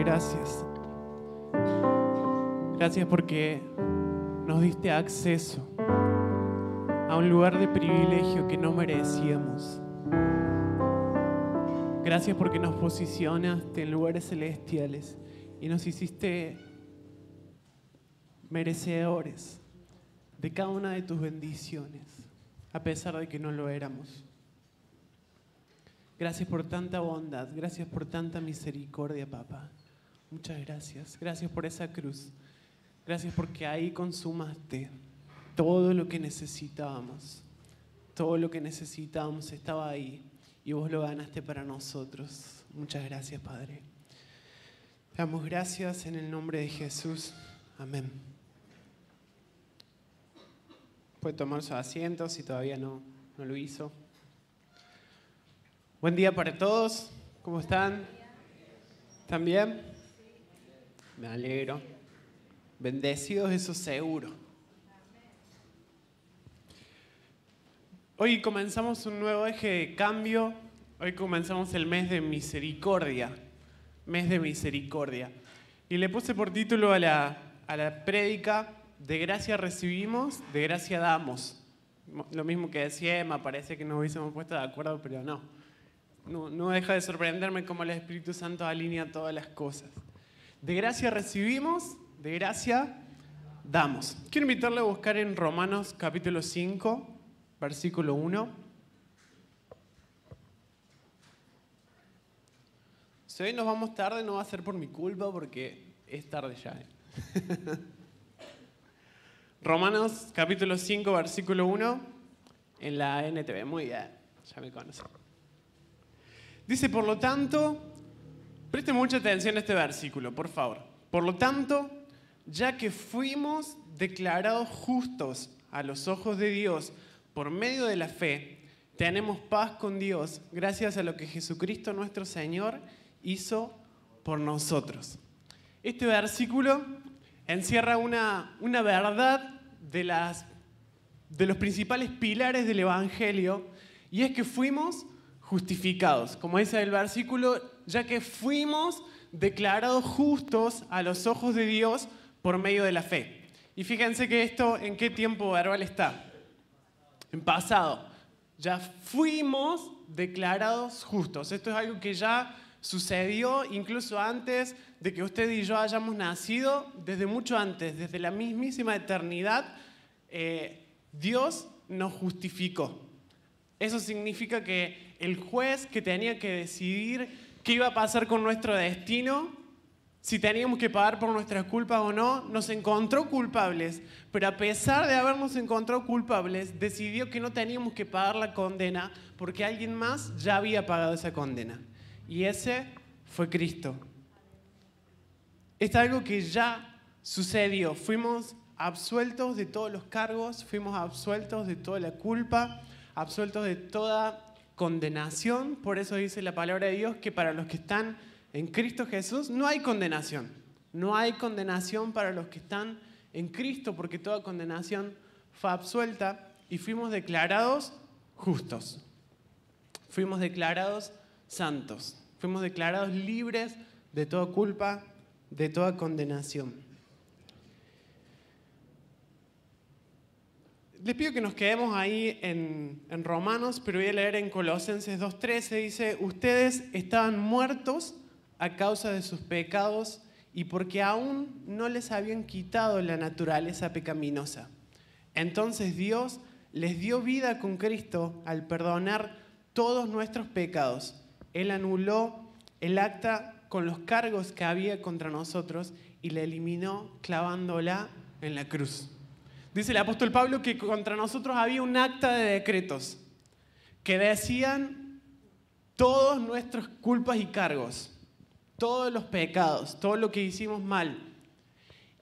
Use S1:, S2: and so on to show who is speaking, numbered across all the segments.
S1: gracias. Gracias porque nos diste acceso a un lugar de privilegio que no merecíamos. Gracias porque nos posicionaste en lugares celestiales y nos hiciste merecedores de cada una de tus bendiciones, a pesar de que no lo éramos. Gracias por tanta bondad, gracias por tanta misericordia, papá. Muchas gracias. Gracias por esa cruz. Gracias porque ahí consumaste todo lo que necesitábamos. Todo lo que necesitábamos estaba ahí y vos lo ganaste para nosotros. Muchas gracias, Padre. Te damos gracias en el nombre de Jesús. Amén. Puede tomar su asiento si todavía no lo hizo. Buen día para todos. ¿Cómo están? ¿Están bien? Me alegro. Bendecidos, eso seguro. Hoy comenzamos un nuevo eje de cambio. Hoy comenzamos el mes de misericordia. Mes de misericordia. Y le puse por título a la prédica: de gracia recibimos, de gracia damos. Lo mismo que decía Emma, parece que nos hubiésemos puesto de acuerdo, pero no deja de sorprenderme cómo el Espíritu Santo alinea todas las cosas. De gracia recibimos, de gracia damos. Quiero invitarle a buscar en Romanos capítulo 5, versículo 1. Si hoy nos vamos tarde no va a ser por mi culpa porque es tarde ya. Romanos capítulo 5, versículo 1, en la NTV. Muy bien, ya me conocen. Dice, por lo tanto, presten mucha atención a este versículo, por favor. Por lo tanto, ya que fuimos declarados justos a los ojos de Dios por medio de la fe, tenemos paz con Dios gracias a lo que Jesucristo nuestro Señor hizo por nosotros. Este versículo encierra una verdad de los principales pilares del Evangelio, y es que fuimos justificados. Como dice el versículo, ya que fuimos declarados justos a los ojos de Dios por medio de la fe. Y fíjense que esto, ¿en qué tiempo verbal está? En pasado. Ya fuimos declarados justos. Esto es algo que ya sucedió incluso antes de que usted y yo hayamos nacido, desde mucho antes, desde la mismísima eternidad, Dios nos justificó. Eso significa que el juez que tenía que decidir qué iba a pasar con nuestro destino, si teníamos que pagar por nuestras culpas o no, nos encontró culpables, pero a pesar de habernos encontrado culpables, decidió que no teníamos que pagar la condena porque alguien más ya había pagado esa condena. Y ese fue Cristo. Es algo que ya sucedió. Fuimos absueltos de todos los cargos, fuimos absueltos de toda la culpa, absueltos de toda condenación. Por eso dice la palabra de Dios que para los que están en Cristo Jesús no hay condenación. No hay condenación para los que están en Cristo, porque toda condenación fue absuelta y fuimos declarados justos. Fuimos declarados santos. Fuimos declarados libres de toda culpa, de toda condenación. Les pido que nos quedemos ahí en Romanos, pero voy a leer en Colosenses 2:13. Dice, ustedes estaban muertos a causa de sus pecados y porque aún no les habían quitado la naturaleza pecaminosa. Entonces Dios les dio vida con Cristo al perdonar todos nuestros pecados. Él anuló el acta con los cargos que había contra nosotros y la eliminó clavándola en la cruz. Dice el apóstol Pablo que contra nosotros había un acta de decretos que decían todas nuestras culpas y cargos, todos los pecados, todo lo que hicimos mal.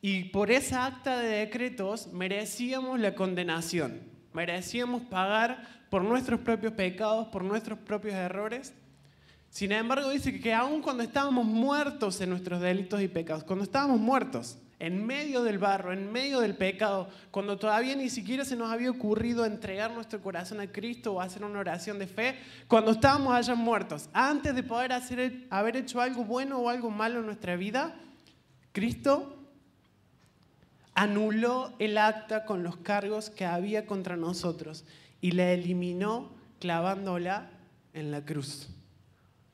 S1: Y por esa acta de decretos merecíamos la condenación, merecíamos pagar por nuestros propios pecados, por nuestros propios errores. Sin embargo, dice que aun cuando estábamos muertos en nuestros delitos y pecados, cuando estábamos muertos, en medio del barro, en medio del pecado, cuando todavía ni siquiera se nos había ocurrido entregar nuestro corazón a Cristo o hacer una oración de fe, cuando estábamos allá muertos, antes de poder haber hecho algo bueno o algo malo en nuestra vida, Cristo anuló el acta con los cargos que había contra nosotros y la eliminó clavándola en la cruz.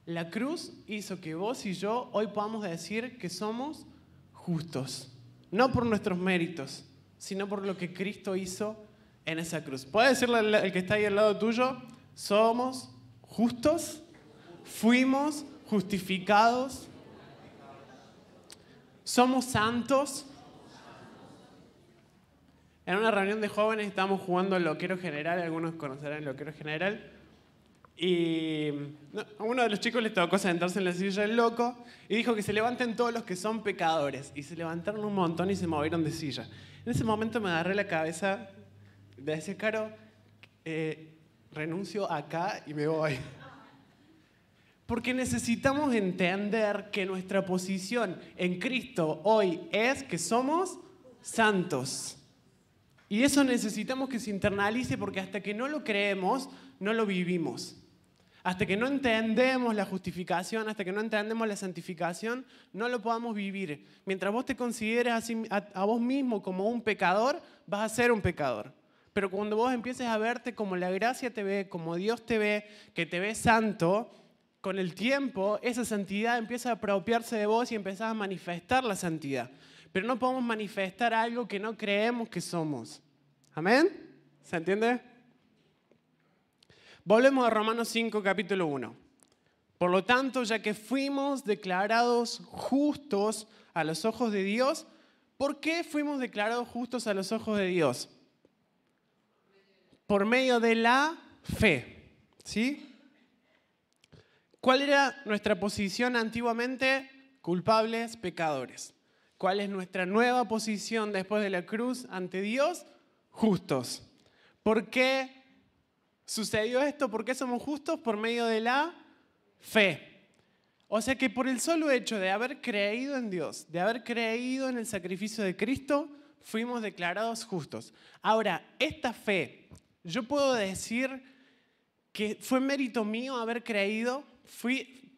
S1: La cruz hizo que vos y yo hoy podamos decir que somos justos. No por nuestros méritos, sino por lo que Cristo hizo en esa cruz. ¿Puedes decirle al que está ahí al lado tuyo? Somos justos, fuimos justificados, somos santos. En una reunión de jóvenes estábamos jugando al loquero general, algunos conocerán el loquero general, y a uno de los chicos les tocó sentarse en la silla del loco y dijo que se levanten todos los que son pecadores. Y se levantaron un montón y se movieron de silla. En ese momento me agarré la cabeza y me decía, Caro, renuncio acá y me voy. Porque necesitamos entender que nuestra posición en Cristo hoy es que somos santos. Y eso necesitamos que se internalice porque hasta que no lo creemos, no lo vivimos. Hasta que no entendemos la justificación, hasta que no entendemos la santificación, no lo podamos vivir. Mientras vos te consideres a vos mismo como un pecador, vas a ser un pecador. Pero cuando vos empieces a verte como la gracia te ve, como Dios te ve, que te ve santo, con el tiempo esa santidad empieza a apropiarse de vos y empezás a manifestar la santidad. Pero no podemos manifestar algo que no creemos que somos. ¿Amén? ¿Se entiende? Volvemos a Romanos 5, capítulo 1. Por lo tanto, ya que fuimos declarados justos a los ojos de Dios, ¿por qué fuimos declarados justos a los ojos de Dios? Por medio de la fe. ¿Sí? ¿Cuál era nuestra posición antiguamente? Culpables, pecadores. ¿Cuál es nuestra nueva posición después de la cruz ante Dios? Justos. ¿Por qué sucedió esto? ¿Por qué somos justos? Por medio de la fe. O sea que por el solo hecho de haber creído en Dios, de haber creído en el sacrificio de Cristo, fuimos declarados justos. Ahora, esta fe, yo puedo decir que fue mérito mío haber creído.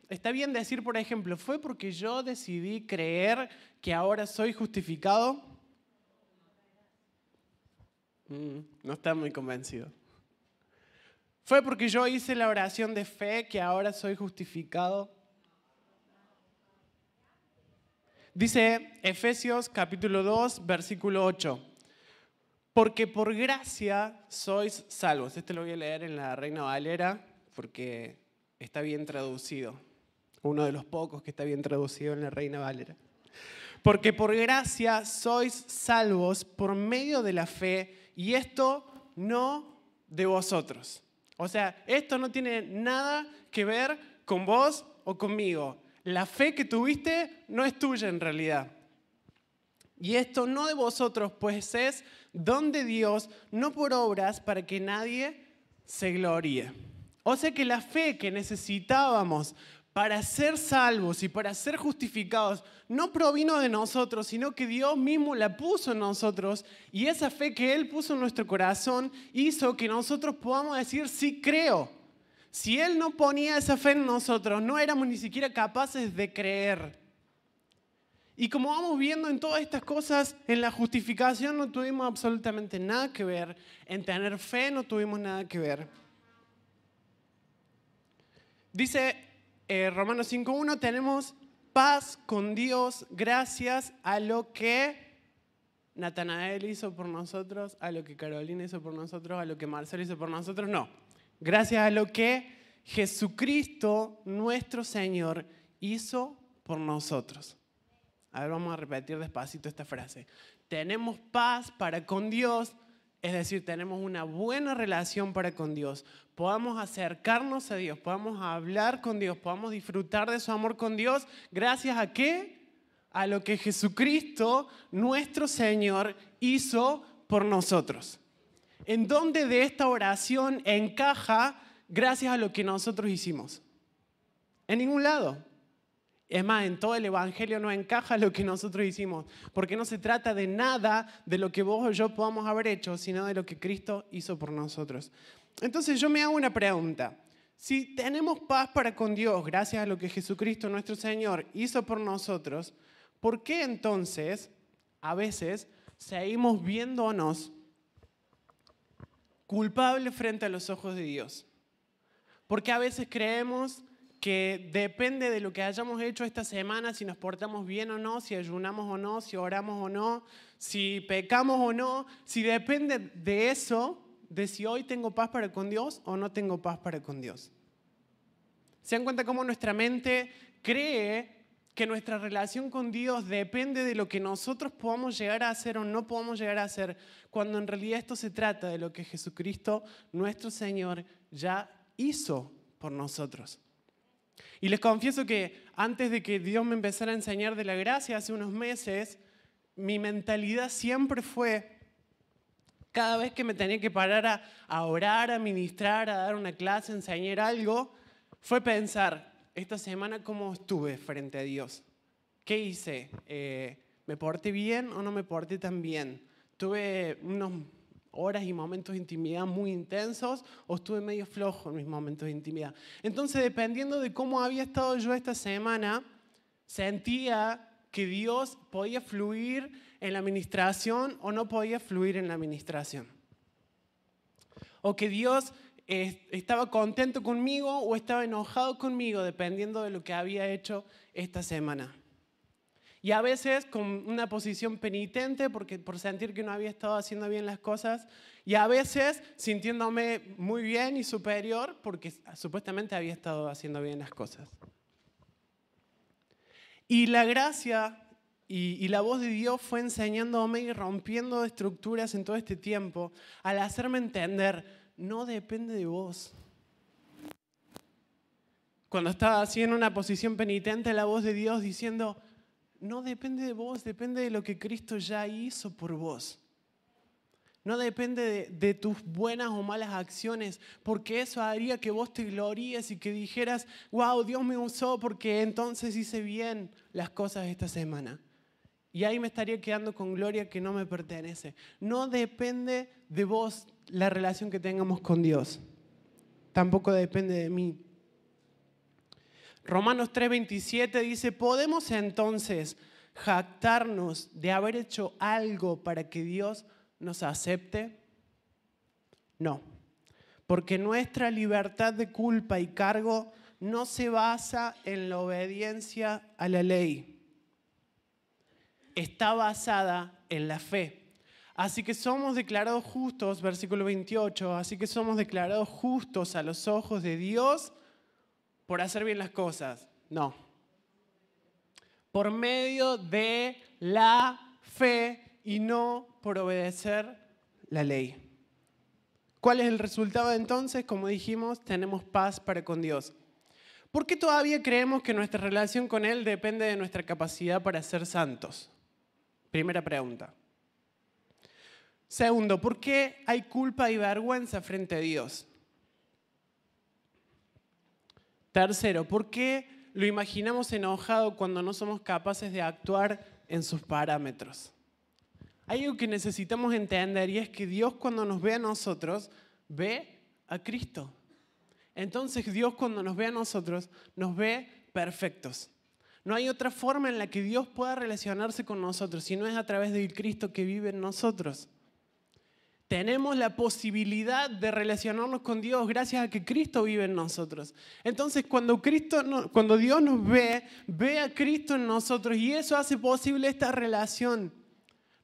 S1: Está bien decir, por ejemplo, ¿fue porque yo decidí creer que ahora soy justificado? No está muy convencido. ¿Fue porque yo hice la oración de fe que ahora soy justificado? Dice Efesios capítulo 2, versículo 8. Porque por gracia sois salvos. Este lo voy a leer en la Reina Valera porque está bien traducido. Uno de los pocos que está bien traducido en la Reina Valera. Porque por gracia sois salvos por medio de la fe, y esto no de vosotros. O sea, esto no tiene nada que ver con vos o conmigo. La fe que tuviste no es tuya en realidad. Y esto no de vosotros, pues es don de Dios, no por obras, para que nadie se gloríe. O sea que la fe que necesitábamos para ser salvos y para ser justificados no provino de nosotros, sino que Dios mismo la puso en nosotros, y esa fe que Él puso en nuestro corazón hizo que nosotros podamos decir sí creo. Si Él no ponía esa fe en nosotros, no éramos ni siquiera capaces de creer. Y como vamos viendo en todas estas cosas, en la justificación no tuvimos absolutamente nada que ver, en tener fe no tuvimos nada que ver. Dice Romanos 5.1, tenemos paz con Dios gracias a lo que Natanael hizo por nosotros, a lo que Carolina hizo por nosotros, a lo que Marcelo hizo por nosotros. No, gracias a lo que Jesucristo, nuestro Señor, hizo por nosotros. A ver, vamos a repetir despacito esta frase. Tenemos paz para con Dios, es decir, tenemos una buena relación para con Dios. Podamos acercarnos a Dios, podamos hablar con Dios, podamos disfrutar de su amor con Dios. ¿Gracias a qué? A lo que Jesucristo, nuestro Señor, hizo por nosotros. ¿En dónde de esta oración encaja gracias a lo que nosotros hicimos? En ningún lado. Es más, en todo el Evangelio no encaja lo que nosotros hicimos, porque no se trata de nada de lo que vos o yo podamos haber hecho, sino de lo que Cristo hizo por nosotros. Entonces yo me hago una pregunta. Si tenemos paz para con Dios, gracias a lo que Jesucristo nuestro Señor hizo por nosotros, ¿por qué entonces a veces seguimos viéndonos culpables frente a los ojos de Dios? Porque a veces creemos que depende de lo que hayamos hecho esta semana, si nos portamos bien o no, si ayunamos o no, si oramos o no, si pecamos o no, si depende de eso, de si hoy tengo paz para con Dios o no tengo paz para con Dios. ¿Se dan cuenta cómo nuestra mente cree que nuestra relación con Dios depende de lo que nosotros podamos llegar a hacer o no podamos llegar a hacer, cuando en realidad esto se trata de lo que Jesucristo, nuestro Señor, ya hizo por nosotros? Y les confieso que antes de que Dios me empezara a enseñar de la gracia hace unos meses, mi mentalidad siempre fue, cada vez que me tenía que parar a orar, a ministrar, a dar una clase, a enseñar algo, fue pensar, esta semana cómo estuve frente a Dios. ¿Qué hice? ¿Me porté bien o no me porté tan bien? ¿Tuve unos horas y momentos de intimidad muy intensos o estuve medio flojo en mis momentos de intimidad? Entonces, dependiendo de cómo había estado yo esta semana, sentía que Dios podía fluir en la administración o no podía fluir en la administración. O que Dios estaba contento conmigo o estaba enojado conmigo, dependiendo de lo que había hecho esta semana. Y a veces con una posición penitente por sentir que no había estado haciendo bien las cosas, y a veces sintiéndome muy bien y superior porque supuestamente había estado haciendo bien las cosas. Y la gracia y la voz de Dios fue enseñándome y rompiendo estructuras en todo este tiempo al hacerme entender, no depende de vos. Cuando estaba así en una posición penitente, la voz de Dios diciendo, no depende de vos, depende de lo que Cristo ya hizo por vos. No depende de tus buenas o malas acciones, porque eso haría que vos te gloríes y que dijeras, wow, Dios me usó porque entonces hice bien las cosas esta semana. Y ahí me estaría quedando con gloria que no me pertenece. No depende de vos la relación que tengamos con Dios. Tampoco depende de mí. Romanos 3:27 dice, ¿podemos entonces jactarnos de haber hecho algo para que Dios nos acepte? No, porque nuestra libertad de culpa y cargo no se basa en la obediencia a la ley. Está basada en la fe. Así que somos declarados justos, versículo 28, así que somos declarados justos a los ojos de Dios por hacer bien las cosas. No. Por medio de la fe y no por obedecer la ley. ¿Cuál es el resultado entonces? Como dijimos, tenemos paz para con Dios. ¿Por qué todavía creemos que nuestra relación con Él depende de nuestra capacidad para ser santos? Primera pregunta. Segundo, ¿por qué hay culpa y vergüenza frente a Dios? Tercero, ¿por qué lo imaginamos enojado cuando no somos capaces de actuar en sus parámetros? Hay algo que necesitamos entender y es que Dios cuando nos ve a nosotros, ve a Cristo. Entonces Dios cuando nos ve a nosotros, nos ve perfectos. No hay otra forma en la que Dios pueda relacionarse con nosotros, si no es a través del Cristo que vive en nosotros. Tenemos la posibilidad de relacionarnos con Dios gracias a que Cristo vive en nosotros. Entonces, cuando Dios nos ve a Cristo en nosotros y eso hace posible esta relación.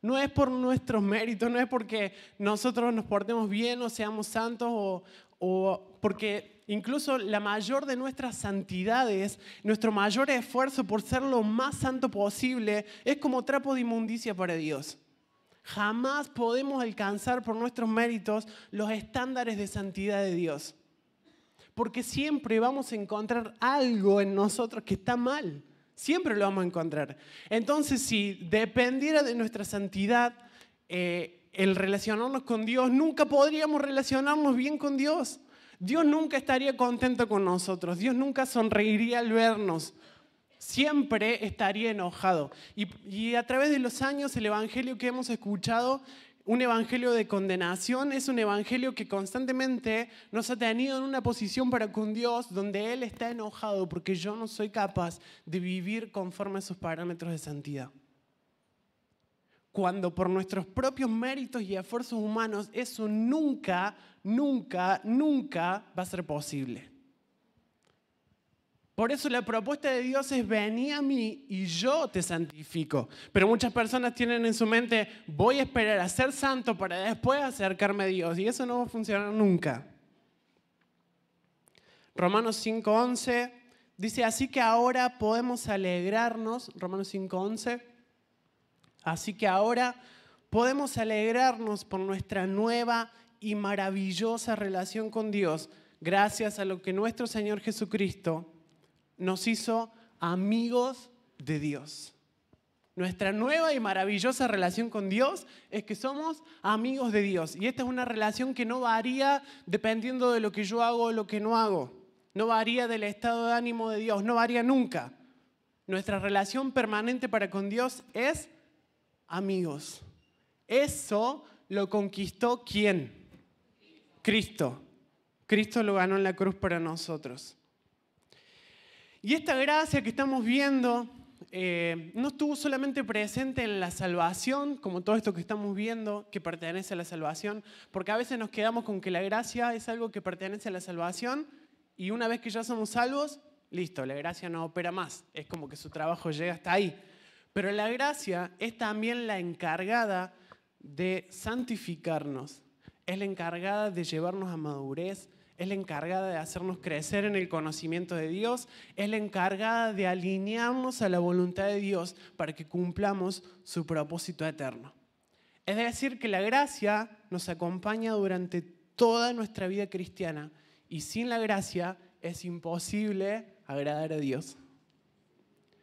S1: No es por nuestros méritos, no es porque nosotros nos portemos bien o seamos santos o porque incluso la mayor de nuestras santidades, nuestro mayor esfuerzo por ser lo más santo posible es como trapo de inmundicia para Dios. Jamás podemos alcanzar por nuestros méritos los estándares de santidad de Dios. Porque siempre vamos a encontrar algo en nosotros que está mal. Siempre lo vamos a encontrar. Entonces, si dependiera de nuestra santidad, el relacionarnos con Dios, nunca podríamos relacionarnos bien con Dios. Dios nunca estaría contento con nosotros. Dios nunca sonreiría al vernos. siempre estaría enojado. Y a través de los años el evangelio que hemos escuchado, un evangelio de condenación, es un evangelio que constantemente nos ha tenido en una posición para con Dios donde Él está enojado porque yo no soy capaz de vivir conforme a sus parámetros de santidad. Cuando por nuestros propios méritos y esfuerzos humanos eso nunca va a ser posible. Por eso la propuesta de Dios es: vení a mí y yo te santifico. Pero muchas personas tienen en su mente: voy a esperar a ser santo para después acercarme a Dios. Y eso no va a funcionar nunca. Romanos 5:11 dice: así que ahora podemos alegrarnos. Romanos 5:11. Así que ahora podemos alegrarnos por nuestra nueva y maravillosa relación con Dios, gracias a lo que nuestro Señor Jesucristo nos hizo amigos de Dios. Nuestra nueva y maravillosa relación con Dios es que somos amigos de Dios. Y esta es una relación que no varía dependiendo de lo que yo hago o lo que no hago. No varía del estado de ánimo de Dios, no varía nunca. Nuestra relación permanente para con Dios es amigos. Eso lo conquistó ¿quién? Cristo. Cristo lo ganó en la cruz para nosotros. Y esta gracia que estamos viendo no estuvo solamente presente en la salvación, como todo esto que estamos viendo que pertenece a la salvación, porque a veces nos quedamos con que la gracia es algo que pertenece a la salvación y una vez que ya somos salvos, listo, la gracia no opera más. Es como que su trabajo llega hasta ahí. Pero la gracia es también la encargada de santificarnos, es la encargada de llevarnos a madurez, es la encargada de hacernos crecer en el conocimiento de Dios, es la encargada de alinearnos a la voluntad de Dios para que cumplamos su propósito eterno. Es decir, que la gracia nos acompaña durante toda nuestra vida cristiana y sin la gracia es imposible agradar a Dios.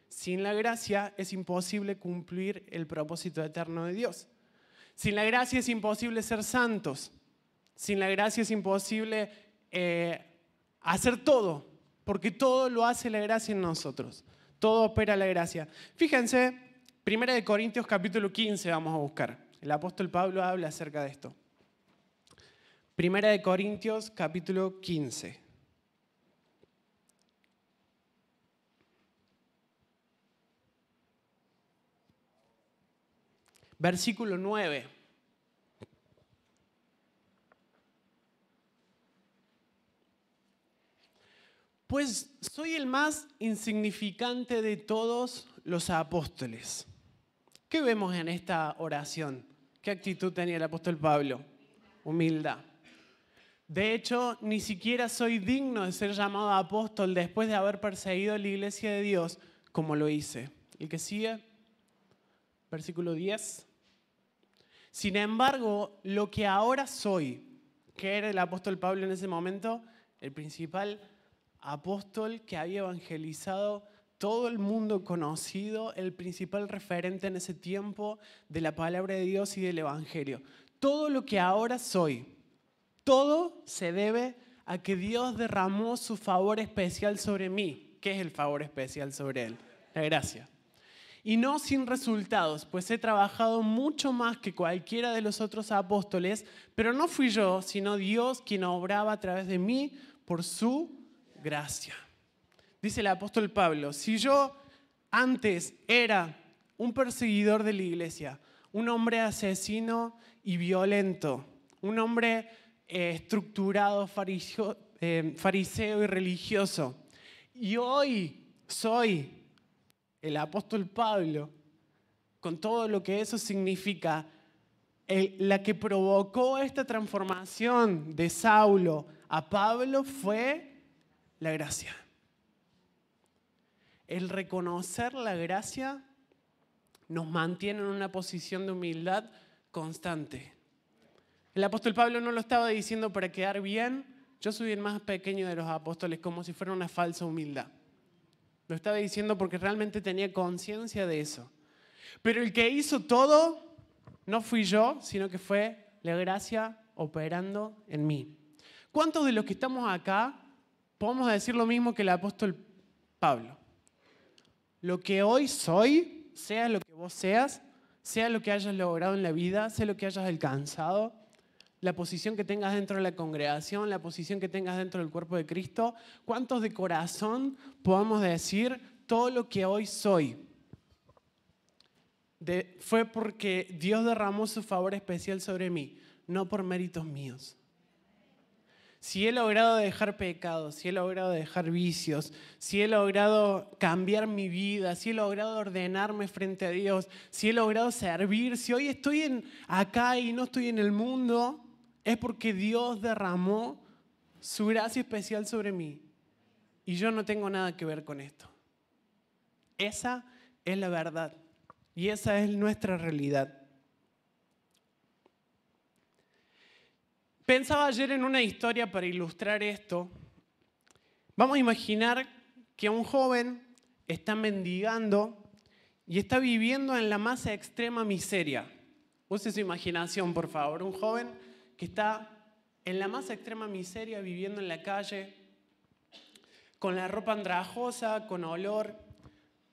S1: Sin la gracia es imposible cumplir el propósito eterno de Dios. Sin la gracia es imposible ser santos. Sin la gracia es imposible hacer todo, porque todo lo hace la gracia en nosotros. Todo opera la gracia. Fíjense, 1 Corintios capítulo 15 vamos a buscar. El apóstol Pablo habla acerca de esto. 1 Corintios capítulo 15. Versículo 9. Pues soy el más insignificante de todos los apóstoles. ¿Qué vemos en esta oración? ¿Qué actitud tenía el apóstol Pablo? Humildad. De hecho, ni siquiera soy digno de ser llamado apóstol después de haber perseguido la iglesia de Dios como lo hice. El que sigue, versículo 10. Sin embargo, lo que ahora soy, que era el apóstol Pablo en ese momento, el principal apóstol que había evangelizado todo el mundo conocido, el principal referente en ese tiempo de la palabra de Dios y del evangelio. Todo lo que ahora soy, todo se debe a que Dios derramó su favor especial sobre mí. ¿Qué es el favor especial sobre él? La gracia. Y no sin resultados, pues he trabajado mucho más que cualquiera de los otros apóstoles, pero no fui yo, sino Dios quien obraba a través de mí por su gracia. Dice el apóstol Pablo: si yo antes era un perseguidor de la iglesia, un hombre asesino y violento, un hombre estructurado, fariseo y religioso, y hoy soy el apóstol Pablo, con todo lo que eso significa, la que provocó esta transformación de Saulo a Pablo fue la gracia. El reconocer la gracia nos mantiene en una posición de humildad constante. El apóstol Pablo no lo estaba diciendo para quedar bien. Yo soy el más pequeño de los apóstoles, como si fuera una falsa humildad. Lo estaba diciendo porque realmente tenía conciencia de eso. Pero el que hizo todo no fui yo, sino que fue la gracia operando en mí. ¿Cuántos de los que estamos acá podemos decir lo mismo que el apóstol Pablo? lo que hoy soy, sea lo que vos seas, sea lo que hayas logrado en la vida, sea lo que hayas alcanzado, la posición que tengas dentro de la congregación, la posición que tengas dentro del cuerpo de Cristo, ¿cuántos de corazón podamos decir todo lo que hoy soy? Fue porque Dios derramó su favor especial sobre mí, no por méritos míos. Si he logrado dejar pecados, si he logrado dejar vicios, si he logrado cambiar mi vida, si he logrado ordenarme frente a Dios, si he logrado servir, si hoy estoy acá y no estoy en el mundo, es porque Dios derramó su gracia especial sobre mí. Y yo no tengo nada que ver con esto. Esa es la verdad. Y esa es nuestra realidad. Pensaba ayer en una historia para ilustrar esto. Vamos a imaginar que un joven está mendigando y está viviendo en la más extrema miseria. Use su imaginación, por favor. Un joven que está en la más extrema miseria, viviendo en la calle, con la ropa andrajosa, con olor,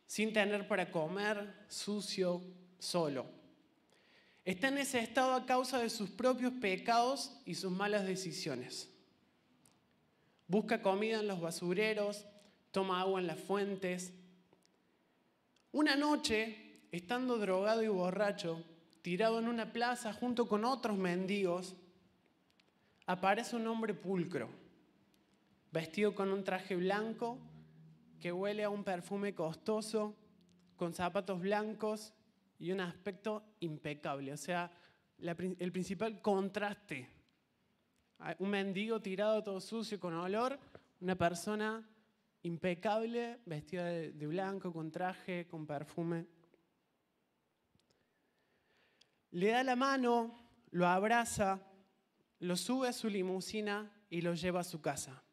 S1: sin tener para comer, sucio, solo. Está en ese estado a causa de sus propios pecados y sus malas decisiones. Busca comida en los basureros, toma agua en las fuentes. Una noche, estando drogado y borracho, tirado en una plaza junto con otros mendigos, aparece un hombre pulcro, vestido con un traje blanco que huele a un perfume costoso, con zapatos blancos y un aspecto impecable. O sea, el principal contraste. Un mendigo tirado todo sucio, con olor, una persona impecable, vestida de blanco, con traje, con perfume. Le da la mano, lo abraza, lo sube a su limusina y lo lleva a su casa.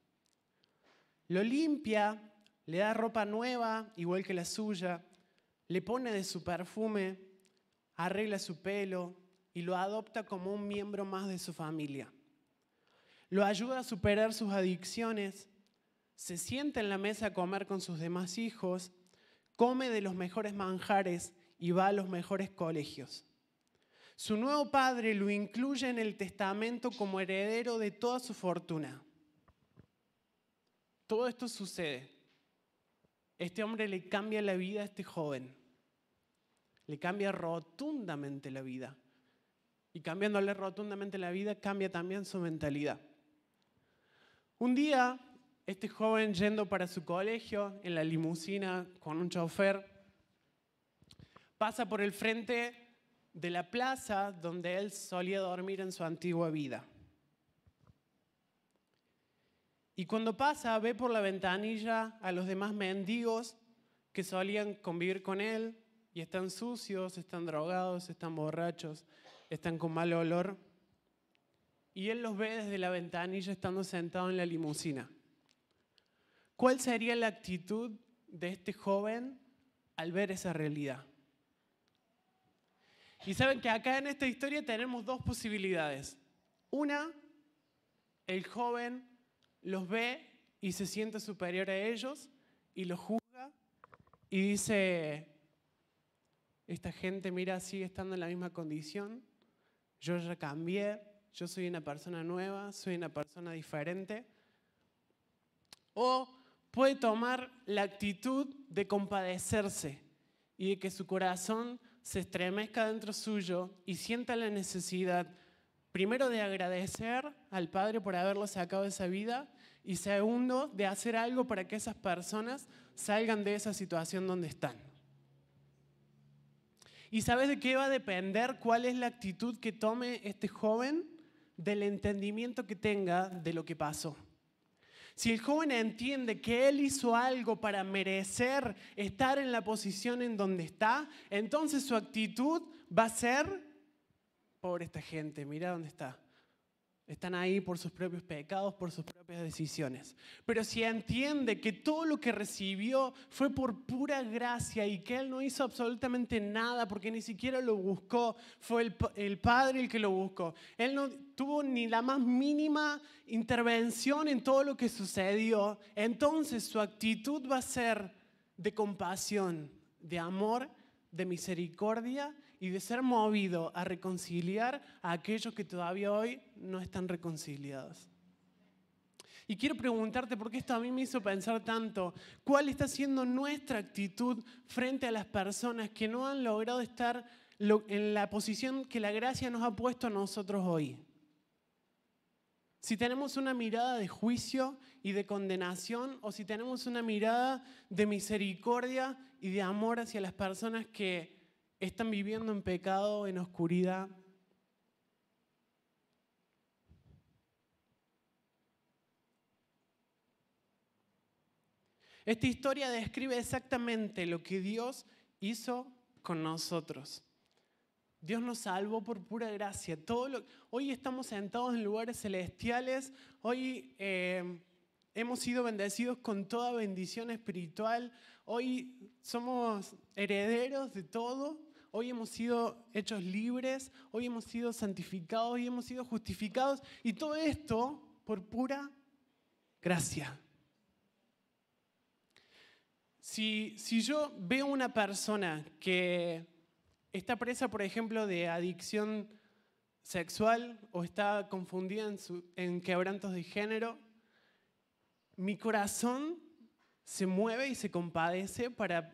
S1: Lo limpia, le da ropa nueva, igual que la suya, le pone de su perfume, arregla su pelo y lo adopta como un miembro más de su familia. Lo ayuda a superar sus adicciones, se sienta en la mesa a comer con sus demás hijos, come de los mejores manjares y va a los mejores colegios. Su nuevo padre lo incluye en el testamento como heredero de toda su fortuna. Todo esto sucede. Este hombre le cambia la vida a este joven. Le cambia rotundamente la vida. Y cambiándole rotundamente la vida, cambia también su mentalidad. Un día, este joven yendo para su colegio en la limusina con un chofer, pasa por el frente de la plaza donde él solía dormir en su antigua vida. Y cuando pasa, ve por la ventanilla a los demás mendigos que solían convivir con él y están sucios, están drogados, están borrachos, están con mal olor. Y él los ve desde la ventanilla estando sentado en la limusina. ¿Cuál sería la actitud de este joven al ver esa realidad? Y saben que acá en esta historia tenemos dos posibilidades. Una, el joven los ve y se siente superior a ellos y los juzga y dice, esta gente mira sigue estando en la misma condición, yo ya cambié, yo soy una persona nueva, soy una persona diferente. O puede tomar la actitud de compadecerse y de que su corazón se estremezca dentro suyo y sienta la necesidad, primero, de agradecer al Padre por haberlo sacado de esa vida y segundo, de hacer algo para que esas personas salgan de esa situación donde están. ¿Y sabes de qué va a depender cuál es la actitud que tome este joven? Del entendimiento que tenga de lo que pasó. Si el joven entiende que él hizo algo para merecer estar en la posición en donde está, entonces su actitud va a ser, pobre esta gente, mira dónde está. Están ahí por sus propios pecados, por sus propias decisiones. Pero si entiende que todo lo que recibió fue por pura gracia y que él no hizo absolutamente nada porque ni siquiera lo buscó, fue el Padre el que lo buscó. Él no tuvo ni la más mínima intervención en todo lo que sucedió. Entonces su actitud va a ser, de compasión, de amor, de misericordia y de ser movido a reconciliar a aquellos que todavía hoy no están reconciliados. Y quiero preguntarte, porque esto a mí me hizo pensar tanto, ¿cuál está siendo nuestra actitud frente a las personas que no han logrado estar en la posición que la gracia nos ha puesto a nosotros hoy? Si tenemos una mirada de juicio y de condenación, o si tenemos una mirada de misericordia y de amor hacia las personas que están viviendo en pecado, en oscuridad. Esta historia describe exactamente lo que Dios hizo con nosotros. Dios nos salvó por pura gracia. Hoy estamos sentados en lugares celestiales. Hoy hemos sido bendecidos con toda bendición espiritual. Hoy somos herederos de todo. Hoy hemos sido hechos libres. Hoy hemos sido santificados. Hoy hemos sido justificados. Y todo esto por pura gracia. Si yo veo una persona que está presa, por ejemplo, de adicción sexual o está confundida en quebrantos de género, mi corazón se mueve y se compadece para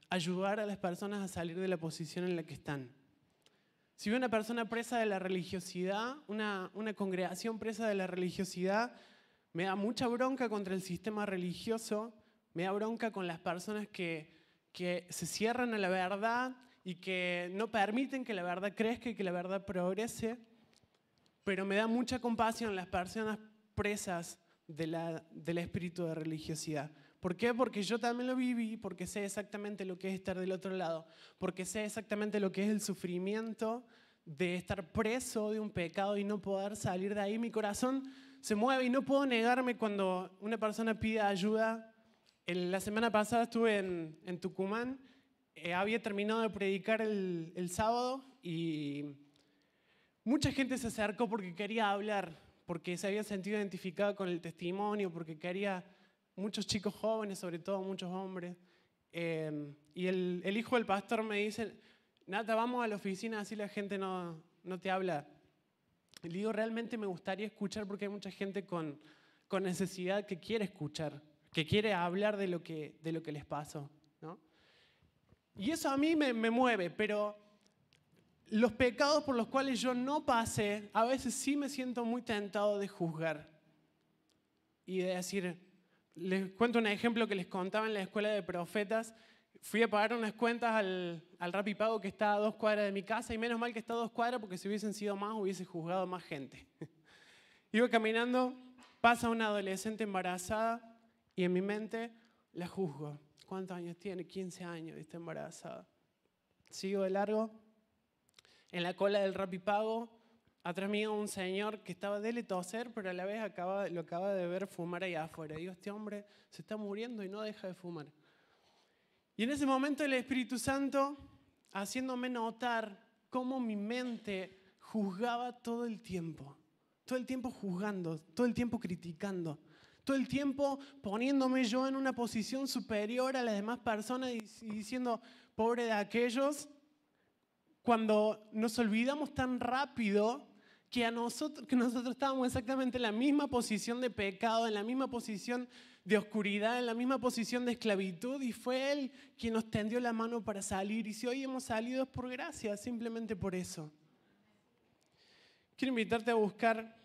S1: ayudar a las personas a salir de la posición en la que están. Si veo una persona presa de la religiosidad, una congregación presa de la religiosidad, me da mucha bronca contra el sistema religioso, me da bronca con las personas que se cierran a la verdad y que no permiten que la verdad crezca y que la verdad progrese, pero me da mucha compasión las personas presas del espíritu de religiosidad. ¿Por qué? Porque yo también lo viví, porque sé exactamente lo que es estar del otro lado, porque sé exactamente lo que es el sufrimiento de estar preso de un pecado y no poder salir de ahí. Mi corazón se mueve y no puedo negarme cuando una persona pide ayuda. La semana pasada estuve en Tucumán, había terminado de predicar el sábado y mucha gente se acercó porque quería hablar, porque se había sentido identificada con el testimonio, porque quería, muchos chicos jóvenes, sobre todo muchos hombres. Y el hijo del pastor me dice, Nata, vamos a la oficina, así la gente no te habla. Y le digo, realmente me gustaría escuchar porque hay mucha gente con necesidad que quiere escuchar, que quiere hablar de lo que les pasó, ¿no? Y eso a mí me mueve, pero los pecados por los cuales yo no pasé, a veces sí me siento muy tentado de juzgar. Y de decir, les cuento un ejemplo que les contaba en la escuela de profetas. Fui a pagar unas cuentas al Rapipago que está a 2 cuadras de mi casa, y menos mal que está a 2 cuadras porque si hubiesen sido más hubiese juzgado más gente. Iba caminando, pasa una adolescente embarazada, y en mi mente la juzgo. ¿Cuántos años tiene? 15 años y está embarazada. Sigo de largo. En la cola del Rapipago, atrás mío un señor que estaba de toser, pero a la vez lo acaba de ver fumar allá afuera. Digo, este hombre se está muriendo y no deja de fumar. Y en ese momento el Espíritu Santo, haciéndome notar cómo mi mente juzgaba todo el tiempo juzgando, todo el tiempo criticando. Todo el tiempo poniéndome yo en una posición superior a las demás personas y diciendo, pobre de aquellos, cuando nos olvidamos tan rápido que nosotros estábamos exactamente en la misma posición de pecado, en la misma posición de oscuridad, en la misma posición de esclavitud, y fue Él quien nos tendió la mano para salir. Y si hoy hemos salido es por gracia, simplemente por eso. Quiero invitarte a buscar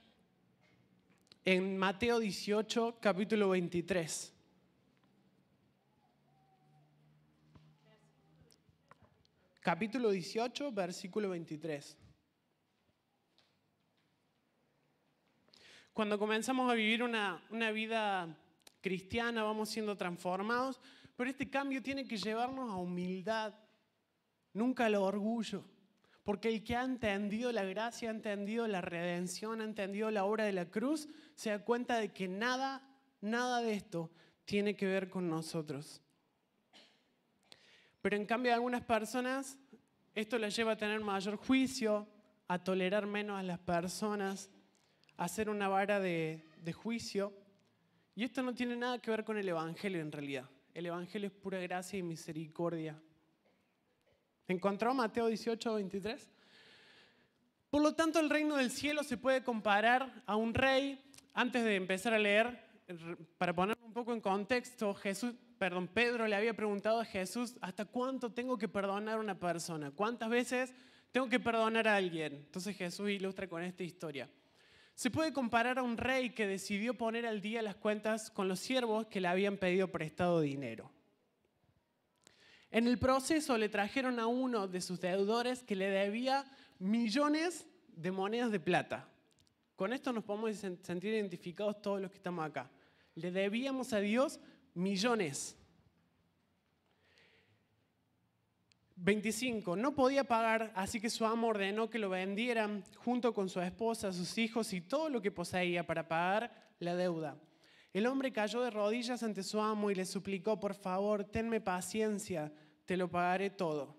S1: en Mateo 18, capítulo 23. Capítulo 18, versículo 23. Cuando comenzamos a vivir una vida cristiana, vamos siendo transformados, pero este cambio tiene que llevarnos a humildad, nunca al orgullo. Porque el que ha entendido la gracia, ha entendido la redención, ha entendido la obra de la cruz, se da cuenta de que nada de esto tiene que ver con nosotros. Pero en cambio a algunas personas esto les lleva a tener mayor juicio, a tolerar menos a las personas, a hacer una vara de juicio. Y esto no tiene nada que ver con el Evangelio en realidad. el Evangelio es pura gracia y misericordia. ¿Encontró Mateo 18:23? Por lo tanto, el reino del cielo se puede comparar a un rey. Antes de empezar a leer, para poner un poco en contexto, Pedro le había preguntado a Jesús, ¿hasta cuánto tengo que perdonar a una persona? ¿Cuántas veces tengo que perdonar a alguien? Entonces Jesús ilustra con esta historia. Se puede comparar a un rey que decidió poner al día las cuentas con los siervos que le habían pedido prestado dinero. En el proceso le trajeron a uno de sus deudores que le debía millones de monedas de plata. Con esto nos podemos sentir identificados todos los que estamos acá. Le debíamos a Dios millones. 25. No podía pagar, así que su amo ordenó que lo vendieran junto con su esposa, sus hijos y todo lo que poseía para pagar la deuda. El hombre cayó de rodillas ante su amo y le suplicó, por favor, tenme paciencia, te lo pagaré todo.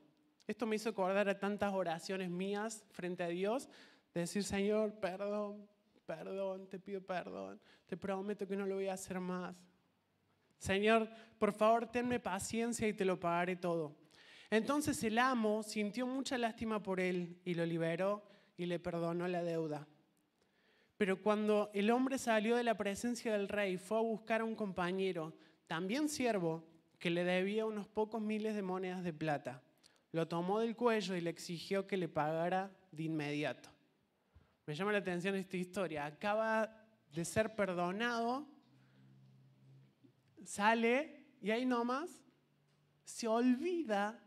S1: Esto me hizo acordar a tantas oraciones mías frente a Dios, de decir, Señor, perdón, perdón, te pido perdón, te prometo que no lo voy a hacer más. Señor, por favor, tenme paciencia y te lo pagaré todo. Entonces el amo sintió mucha lástima por él y lo liberó y le perdonó la deuda. Pero cuando el hombre salió de la presencia del rey, fue a buscar a un compañero, también siervo, que le debía unos pocos miles de monedas de plata. Lo tomó del cuello y le exigió que le pagara de inmediato. Me llama la atención esta historia. Acaba de ser perdonado, sale y ahí nomás se olvida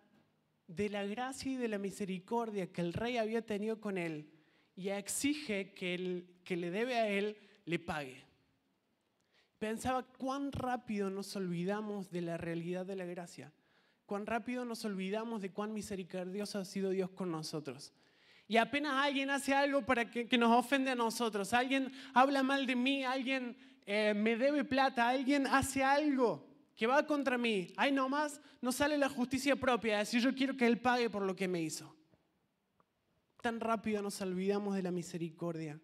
S1: de la gracia y de la misericordia que el rey había tenido con él y exige que el que le debe a él le pague. Pensaba cuán rápido nos olvidamos de la realidad de la gracia, cuán rápido nos olvidamos de cuán misericordioso ha sido Dios con nosotros. Y apenas alguien hace algo para que nos ofende a nosotros, alguien habla mal de mí, alguien me debe plata, alguien hace algo que va contra mí, ahí nomás no sale la justicia propia, es decir, yo quiero que Él pague por lo que me hizo. Tan rápido nos olvidamos de la misericordia.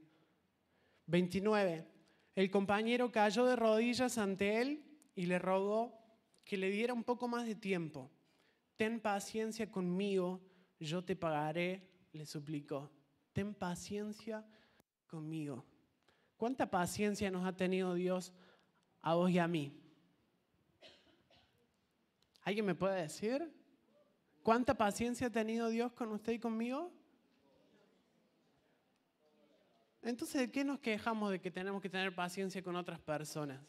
S1: 29. El compañero cayó de rodillas ante él y le rogó que le diera un poco más de tiempo. Ten paciencia conmigo, yo te pagaré, le suplicó. Ten paciencia conmigo. ¿Cuánta paciencia nos ha tenido Dios a vos y a mí? ¿Alguien me puede decir? ¿Cuánta paciencia ha tenido Dios con usted y conmigo? Entonces, ¿de qué nos quejamos de que tenemos que tener paciencia con otras personas?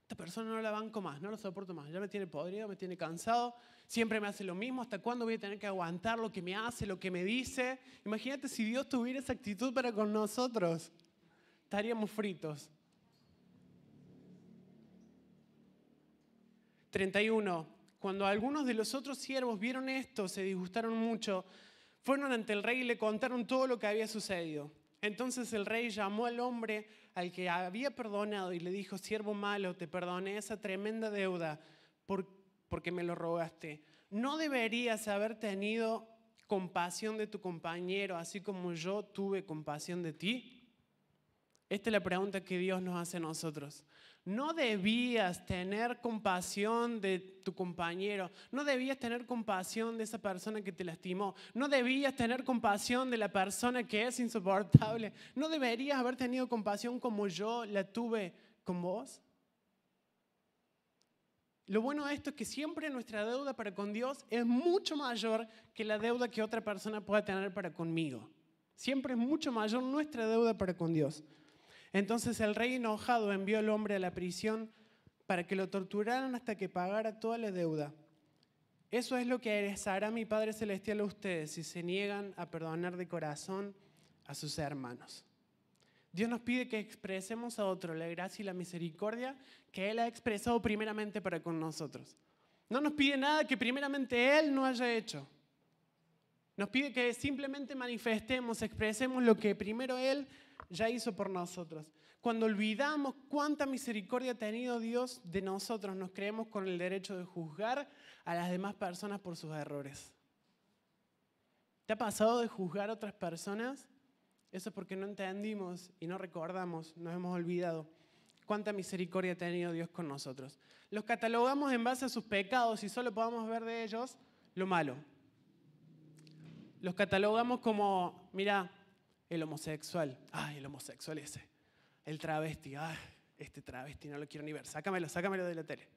S1: Esta persona no la banco más, no lo soporto más, ya me tiene podrido, me tiene cansado, siempre me hace lo mismo, ¿hasta cuándo voy a tener que aguantar lo que me hace, lo que me dice? Imagínate si Dios tuviera esa actitud para con nosotros, estaríamos fritos. 31. Cuando algunos de los otros siervos vieron esto, se disgustaron mucho, fueron ante el rey y le contaron todo lo que había sucedido. Entonces el rey llamó al hombre al que había perdonado y le dijo, siervo malo, te perdoné esa tremenda deuda porque me lo rogaste. ¿No deberías haber tenido compasión de tu compañero así como yo tuve compasión de ti? Esta es la pregunta que Dios nos hace a nosotros. ¿No debías tener compasión de tu compañero? ¿No debías tener compasión de esa persona que te lastimó? ¿No debías tener compasión de la persona que es insoportable? ¿No deberías haber tenido compasión como yo la tuve con vos? Lo bueno de esto es que siempre nuestra deuda para con Dios es mucho mayor que la deuda que otra persona pueda tener para conmigo. Siempre es mucho mayor nuestra deuda para con Dios. Entonces el rey enojado envió al hombre a la prisión para que lo torturaran hasta que pagara toda la deuda. Eso es lo que les hará mi Padre Celestial a ustedes si se niegan a perdonar de corazón a sus hermanos. Dios nos pide que expresemos a otro la gracia y la misericordia que Él ha expresado primeramente para con nosotros. No nos pide nada que primeramente Él no haya hecho. Nos pide que simplemente manifestemos, expresemos lo que primero Él ya hizo por nosotros. Cuando olvidamos cuánta misericordia ha tenido Dios de nosotros, nos creemos con el derecho de juzgar a las demás personas por sus errores. ¿Te ha pasado de juzgar a otras personas? Eso es porque no entendimos y no recordamos, nos hemos olvidado cuánta misericordia ha tenido Dios con nosotros. Los catalogamos en base a sus pecados y solo podamos ver de ellos lo malo. Los catalogamos como, mira, el homosexual. Ay, el homosexual ese. El travesti. Ay, este travesti no lo quiero ni ver. Sácamelo de la tele.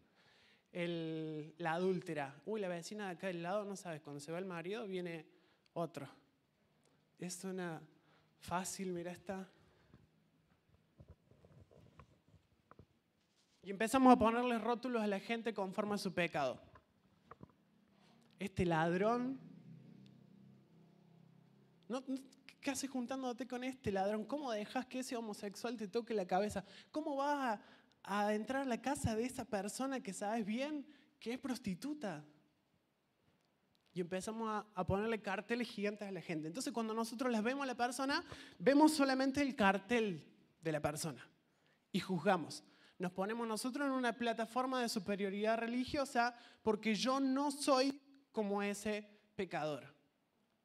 S1: La adúltera. Uy, la vecina de acá del lado, no sabes, cuando se va el marido viene otro. Es una fácil, mira esta. Y empezamos a ponerle rótulos a la gente conforme a su pecado. Este ladrón, ¿qué haces juntándote con este ladrón? ¿Cómo dejas que ese homosexual te toque la cabeza? ¿Cómo vas a entrar a la casa de esa persona que sabes bien que es prostituta? Y empezamos a ponerle carteles gigantes a la gente. Entonces, cuando nosotros las vemos a la persona, vemos solamente el cartel de la persona y juzgamos. Nos ponemos nosotros en una plataforma de superioridad religiosa porque yo no soy como ese pecador.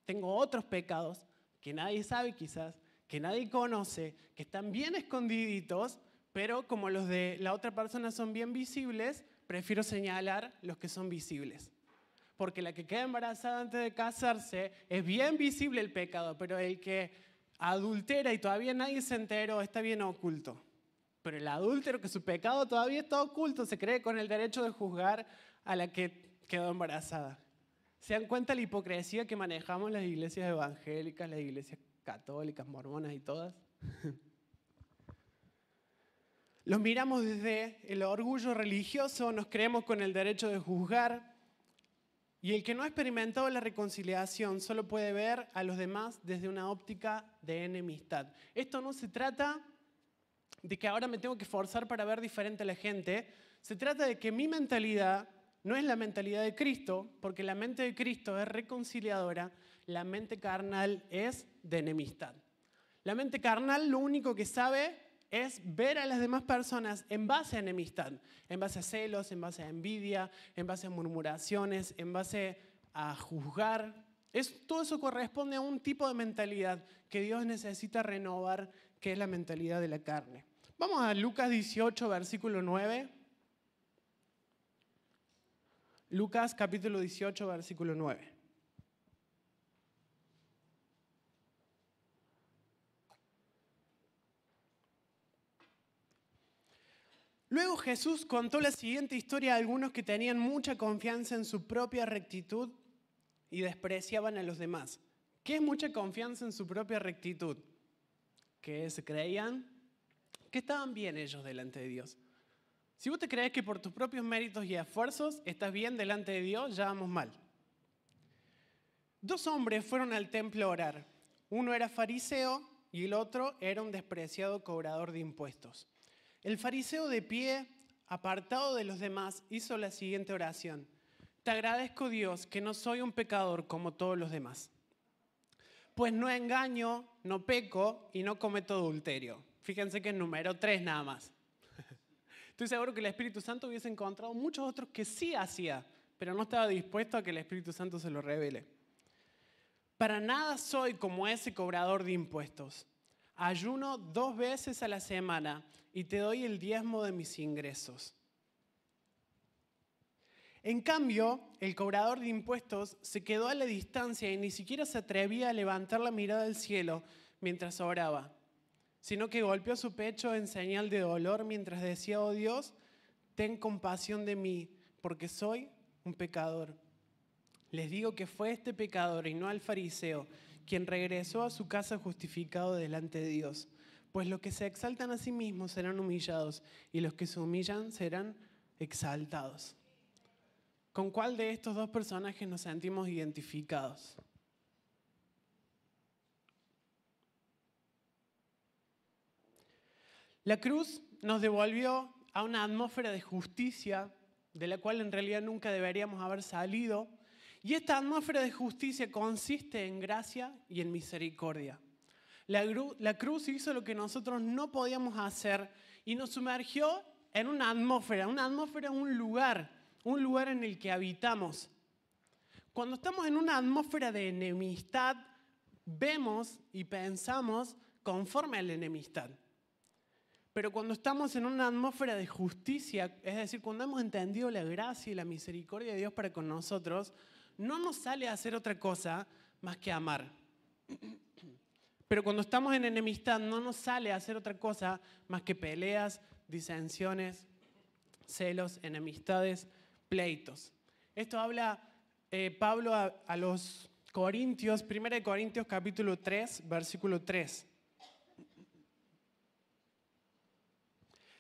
S1: Tengo otros pecados que nadie sabe quizás, que nadie conoce, que están bien escondiditos, pero como los de la otra persona son bien visibles, prefiero señalar los que son visibles. Porque la que queda embarazada antes de casarse es bien visible el pecado, pero el que adultera y todavía nadie se enteró está bien oculto. Pero el adúltero, que su pecado todavía está oculto, se cree con el derecho de juzgar a la que quedó embarazada. ¿Se dan cuenta la hipocresía que manejamos las iglesias evangélicas, las iglesias católicas, mormonas y todas? Los miramos desde el orgullo religioso, nos creemos con el derecho de juzgar, y el que no ha experimentado la reconciliación solo puede ver a los demás desde una óptica de enemistad. Esto no se trata de que ahora me tengo que esforzar para ver diferente a la gente. Se trata de que mi mentalidad no es la mentalidad de Cristo, porque la mente de Cristo es reconciliadora, la mente carnal es de enemistad. La mente carnal lo único que sabe es ver a las demás personas en base a enemistad, en base a celos, en base a envidia, en base a murmuraciones, en base a juzgar. Todo eso corresponde a un tipo de mentalidad que Dios necesita renovar, que es la mentalidad de la carne. Vamos a Lucas 18, versículo 9. Lucas capítulo 18, versículo 9. Luego Jesús contó la siguiente historia a algunos que tenían mucha confianza en su propia rectitud y despreciaban a los demás. ¿Qué es mucha confianza en su propia rectitud? Que se creían que estaban bien ellos delante de Dios. Si vos te crees que por tus propios méritos y esfuerzos estás bien delante de Dios, ya vamos mal. 2 hombres fueron al templo a orar. Uno era fariseo y el otro era un despreciado cobrador de impuestos. El fariseo, de pie, apartado de los demás, hizo la siguiente oración: Te agradezco, Dios, que no soy un pecador como todos los demás, pues no engaño, no peco y no cometo adulterio. Fíjense que es número 3 nada más. Estoy seguro que el Espíritu Santo hubiese encontrado muchos otros que sí hacía, pero no estaba dispuesto a que el Espíritu Santo se lo revele. Para nada soy como ese cobrador de impuestos. Ayuno 2 veces a la semana y te doy el diezmo de mis ingresos. En cambio, el cobrador de impuestos se quedó a la distancia y ni siquiera se atrevía a levantar la mirada al cielo mientras oraba, sino que golpeó su pecho en señal de dolor mientras decía: Oh Dios, ten compasión de mí, porque soy un pecador. Les digo que fue este pecador y no al fariseo quien regresó a su casa justificado delante de Dios. Pues los que se exaltan a sí mismos serán humillados y los que se humillan serán exaltados. ¿Con cuál de estos 2 personajes nos sentimos identificados? La cruz nos devolvió a una atmósfera de justicia de la cual en realidad nunca deberíamos haber salido. Y esta atmósfera de justicia consiste en gracia y en misericordia. La cruz hizo lo que nosotros no podíamos hacer y nos sumergió en una atmósfera, un lugar en el que habitamos. Cuando estamos en una atmósfera de enemistad, vemos y pensamos conforme a la enemistad. Pero cuando estamos en una atmósfera de justicia, es decir, cuando hemos entendido la gracia y la misericordia de Dios para con nosotros, no nos sale a hacer otra cosa más que amar. Pero cuando estamos en enemistad, no nos sale a hacer otra cosa más que peleas, disensiones, celos, enemistades, pleitos. Esto habla Pablo a los Corintios, 1 Corintios capítulo 3, versículo 3.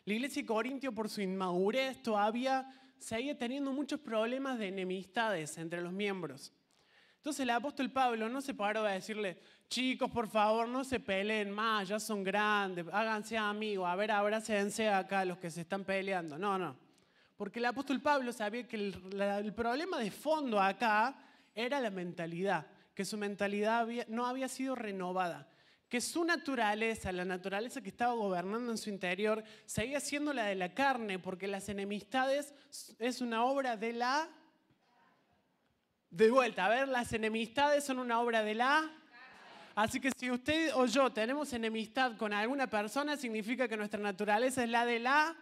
S1: La iglesia de Corintio, por su inmadurez, todavía seguía teniendo muchos problemas de enemistades entre los miembros. Entonces el apóstol Pablo no se paró a decirle, chicos, por favor, no se peleen más, ya son grandes, háganse amigos, a ver, abrácense acá los que se están peleando. No. Porque el apóstol Pablo sabía que el problema de fondo acá era la mentalidad, que su mentalidad no había sido renovada, que su naturaleza, la naturaleza que estaba gobernando en su interior, seguía siendo la de la carne, porque las enemistades es una obra de la... De vuelta, a ver, las enemistades son una obra de la... Así que si usted o yo tenemos enemistad con alguna persona, significa que nuestra naturaleza es la de la...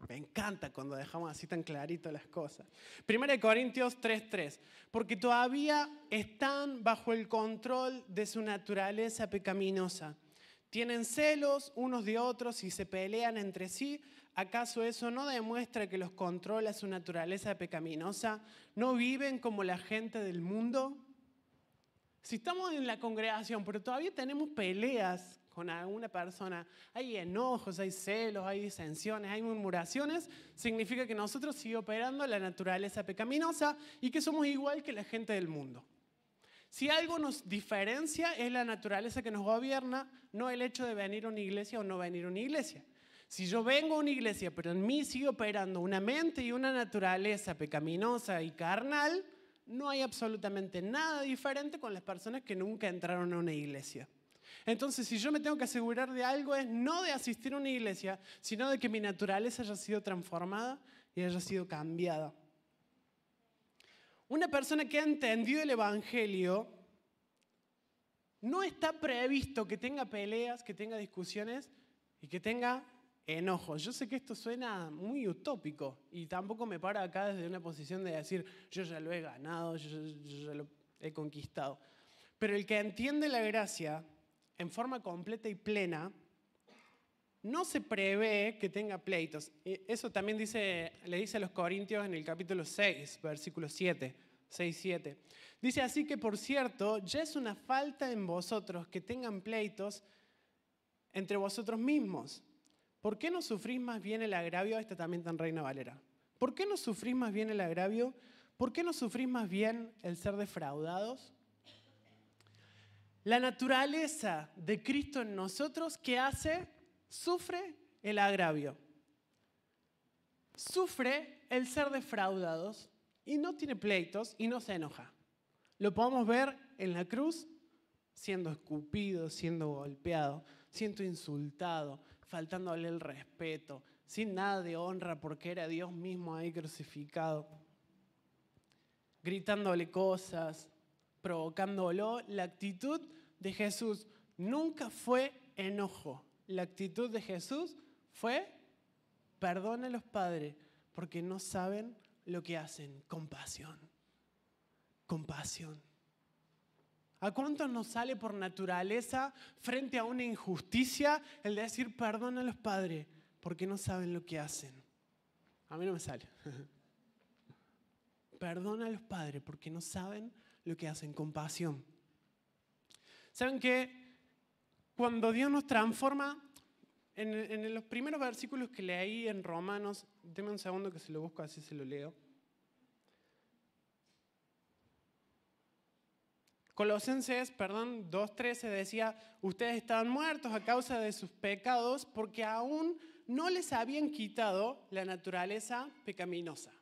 S1: Me encanta cuando dejamos así tan clarito las cosas. 1 Corintios 3:3. Porque todavía están bajo el control de su naturaleza pecaminosa. Tienen celos unos de otros y se pelean entre sí. ¿Acaso eso no demuestra que los controla su naturaleza pecaminosa? ¿No viven como la gente del mundo? Si estamos en la congregación, pero todavía tenemos peleas con alguna persona, hay enojos, hay celos, hay disensiones, hay murmuraciones, significa que nosotros sigue operando la naturaleza pecaminosa y que somos igual que la gente del mundo. Si algo nos diferencia es la naturaleza que nos gobierna, no el hecho de venir a una iglesia o no venir a una iglesia. Si yo vengo a una iglesia, pero en mí sigue operando una mente y una naturaleza pecaminosa y carnal, no hay absolutamente nada diferente con las personas que nunca entraron a una iglesia. Entonces, si yo me tengo que asegurar de algo, es no de asistir a una iglesia, sino de que mi naturaleza haya sido transformada y haya sido cambiada. Una persona que ha entendido el Evangelio, no está previsto que tenga peleas, que tenga discusiones y que tenga enojos. Yo sé que esto suena muy utópico y tampoco me paro acá desde una posición de decir yo ya lo he ganado, yo ya lo he conquistado. Pero el que entiende la gracia en forma completa y plena, no se prevé que tenga pleitos. Eso también le dice a los Corintios en el capítulo 6, versículo 7, 6-7. Dice así que, por cierto, ya es una falta en vosotros que tengan pleitos entre vosotros mismos. ¿Por qué no sufrís más bien el agravio? Esta también está en Reina Valera. ¿Por qué no sufrís más bien el agravio? ¿Por qué no sufrís más bien el ser defraudados? La naturaleza de Cristo en nosotros, ¿qué hace? Sufre el agravio. Sufre el ser defraudados y no tiene pleitos y no se enoja. Lo podemos ver en la cruz, siendo escupido, siendo golpeado, siendo insultado, faltándole el respeto, sin nada de honra porque era Dios mismo ahí crucificado, gritándole cosas, provocándolo. La actitud de Jesús nunca fue enojo. La actitud de Jesús fue perdona a los padres porque no saben lo que hacen. Compasión. Compasión. ¿A cuántos nos sale por naturaleza frente a una injusticia el de decir perdona a los padres porque no saben lo que hacen? A mí no me sale. Perdona a los padres porque no saben lo que hacen. Compasión. ¿Saben qué? Cuando Dios nos transforma, en los primeros versículos que leí en Romanos, denme un segundo que se lo busco, así se lo leo. Colosenses 2:13 decía, ustedes estaban muertos a causa de sus pecados porque aún no les habían quitado la naturaleza pecaminosa.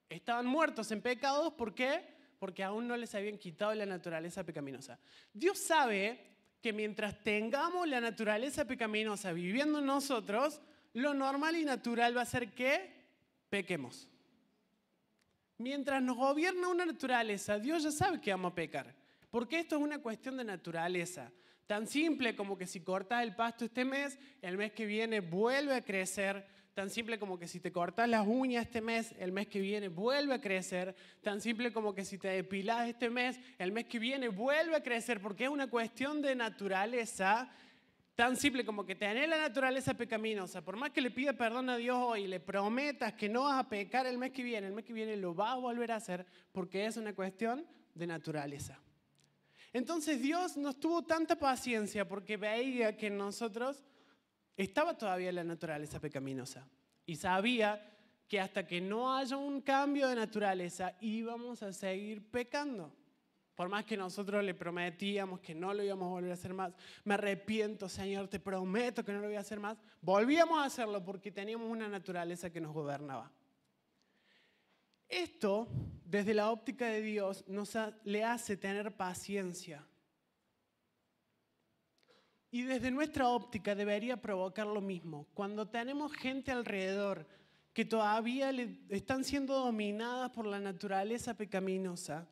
S1: Estaban muertos en pecados, ¿por qué? Porque aún no les habían quitado la naturaleza pecaminosa. Dios sabe que mientras tengamos la naturaleza pecaminosa viviendo en nosotros, lo normal y natural va a ser que pequemos. Mientras nos gobierna una naturaleza, Dios ya sabe que vamos a pecar. Porque esto es una cuestión de naturaleza. Tan simple como que si cortas el pasto este mes, el mes que viene vuelve a crecer. Tan simple como que si te cortas las uñas este mes, el mes que viene vuelve a crecer. Tan simple como que si te depilas este mes, el mes que viene vuelve a crecer, porque es una cuestión de naturaleza. Tan simple como que tenés la naturaleza pecaminosa. Por más que le pida perdón a Dios hoy y le prometas que no vas a pecar el mes que viene lo vas a volver a hacer, porque es una cuestión de naturaleza. Entonces Dios nos tuvo tanta paciencia porque veía que en nosotros estaba todavía la naturaleza pecaminosa y sabía que hasta que no haya un cambio de naturaleza íbamos a seguir pecando. Por más que nosotros le prometíamos que no lo íbamos a volver a hacer más, me arrepiento, Señor, te prometo que no lo voy a hacer más, volvíamos a hacerlo porque teníamos una naturaleza que nos gobernaba. Esto, desde la óptica de Dios, le hace tener paciencia. Y desde nuestra óptica debería provocar lo mismo. Cuando tenemos gente alrededor que todavía están siendo dominadas por la naturaleza pecaminosa,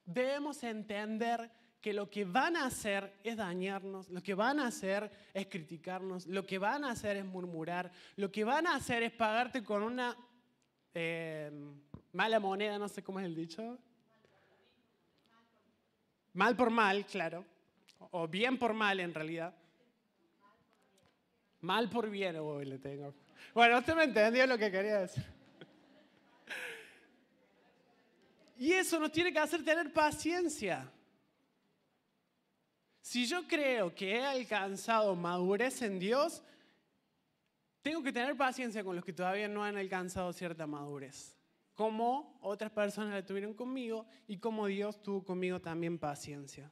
S1: debemos entender que lo que van a hacer es dañarnos, lo que van a hacer es criticarnos, lo que van a hacer es murmurar, lo que van a hacer es pagarte con una mala moneda, no sé cómo es el dicho. Mal por mal, claro. O bien por mal, en realidad. Mal por bien, uy, le tengo. Bueno, usted me entendió lo que quería decir. Y eso nos tiene que hacer tener paciencia. Si yo creo que he alcanzado madurez en Dios, tengo que tener paciencia con los que todavía no han alcanzado cierta madurez. Como otras personas la tuvieron conmigo y como Dios tuvo conmigo también paciencia.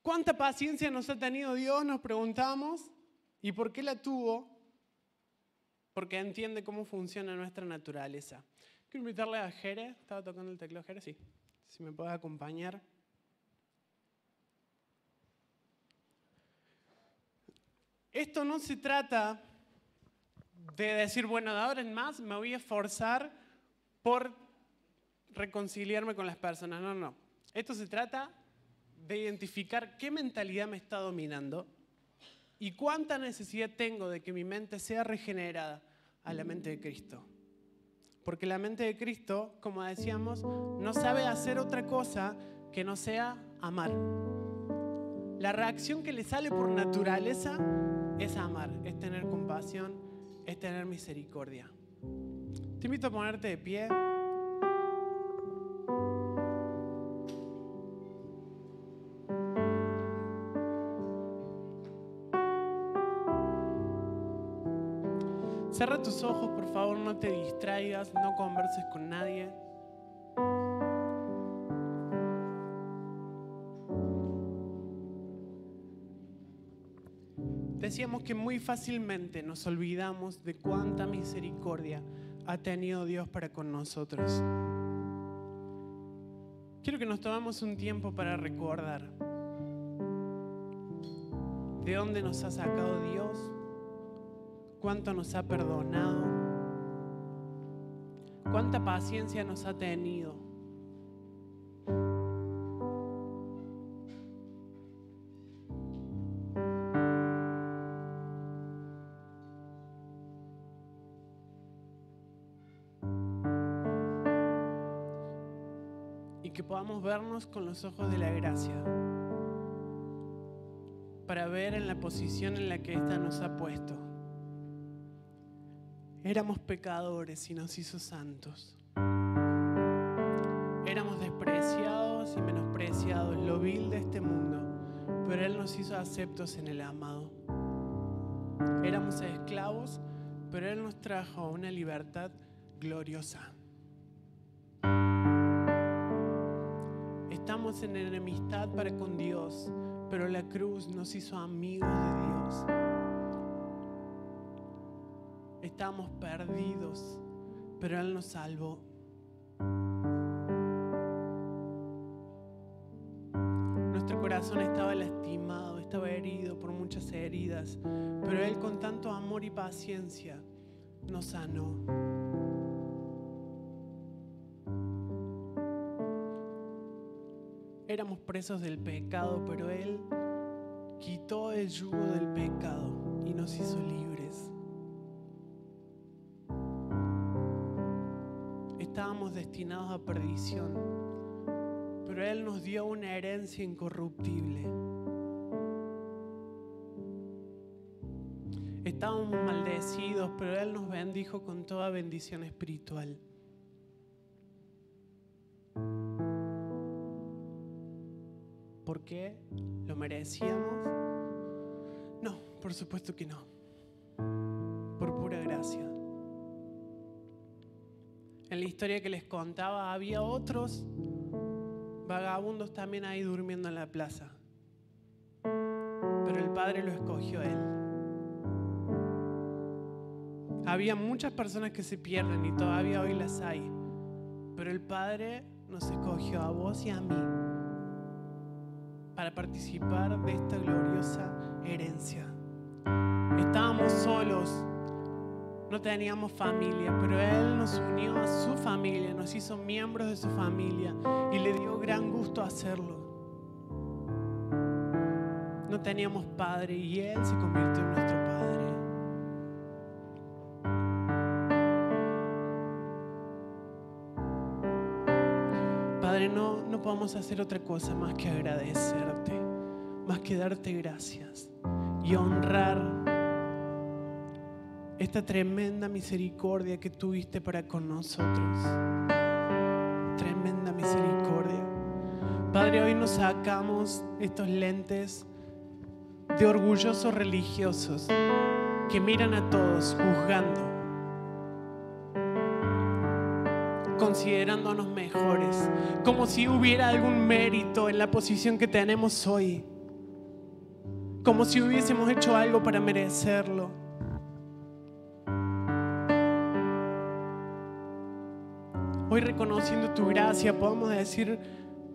S1: ¿Cuánta paciencia nos ha tenido Dios? Nos preguntamos. ¿Y por qué la tuvo? Porque entiende cómo funciona nuestra naturaleza. Quiero invitarle a Jere. ¿Estaba tocando el teclado Jere? Sí. Si me puede acompañar. Esto no se trata de decir, bueno, de ahora en más me voy a esforzar por reconciliarme con las personas. No, no. Esto se trata de identificar qué mentalidad me está dominando y cuánta necesidad tengo de que mi mente sea regenerada a la mente de Cristo. Porque la mente de Cristo, como decíamos, no sabe hacer otra cosa que no sea amar. La reacción que le sale por naturaleza es amar, es tener compasión, es tener misericordia. Te invito a ponerte de pie. Cierra tus ojos, por favor, no te distraigas, no converses con nadie. Decíamos que muy fácilmente nos olvidamos de cuánta misericordia ha tenido Dios para con nosotros. Quiero que nos tomemos un tiempo para recordar de dónde nos ha sacado Dios, cuánto nos ha perdonado, cuánta paciencia nos ha tenido. Y que podamos vernos con los ojos de la gracia para ver en la posición en la que ésta nos ha puesto. Éramos pecadores y nos hizo santos. Éramos despreciados y menospreciados, lo vil de este mundo, pero Él nos hizo aceptos en el amado. Éramos esclavos, pero Él nos trajo a una libertad gloriosa. Estamos en enemistad para con Dios, pero la cruz nos hizo amigos de Dios. Estábamos perdidos, pero Él nos salvó. Nuestro corazón estaba lastimado, estaba herido por muchas heridas, pero Él con tanto amor y paciencia nos sanó. éramos presos del pecado, pero Él quitó el yugo del pecado y nos hizo libres. Estábamos destinados a perdición, pero Él nos dio una herencia incorruptible. Estábamos maldecidos, pero Él nos bendijo con toda bendición espiritual. ¿Por qué? ¿Lo merecíamos? No, por supuesto que no. Por pura gracia. En la historia que les contaba, había otros vagabundos también ahí durmiendo en la plaza. Pero el Padre lo escogió a Él. Había muchas personas que se pierden y todavía hoy las hay. Pero el Padre nos escogió a vos y a mí para participar de esta gloriosa herencia. Estábamos solos, no teníamos familia, pero Él nos unió a su familia, nos hizo miembros de su familia y le dio gran gusto hacerlo. No teníamos padre y Él se convirtió en nuestro Padre. Padre, no podemos hacer otra cosa más que agradecerte, más que darte gracias y honrar esta tremenda misericordia que tuviste para con nosotros. Tremenda misericordia. Padre, hoy nos sacamos estos lentes de orgullosos religiosos que miran a todos juzgando, considerándonos mejores, como si hubiera algún mérito en la posición que tenemos hoy, como si hubiésemos hecho algo para merecerlo. Hoy, reconociendo tu gracia, podemos decir,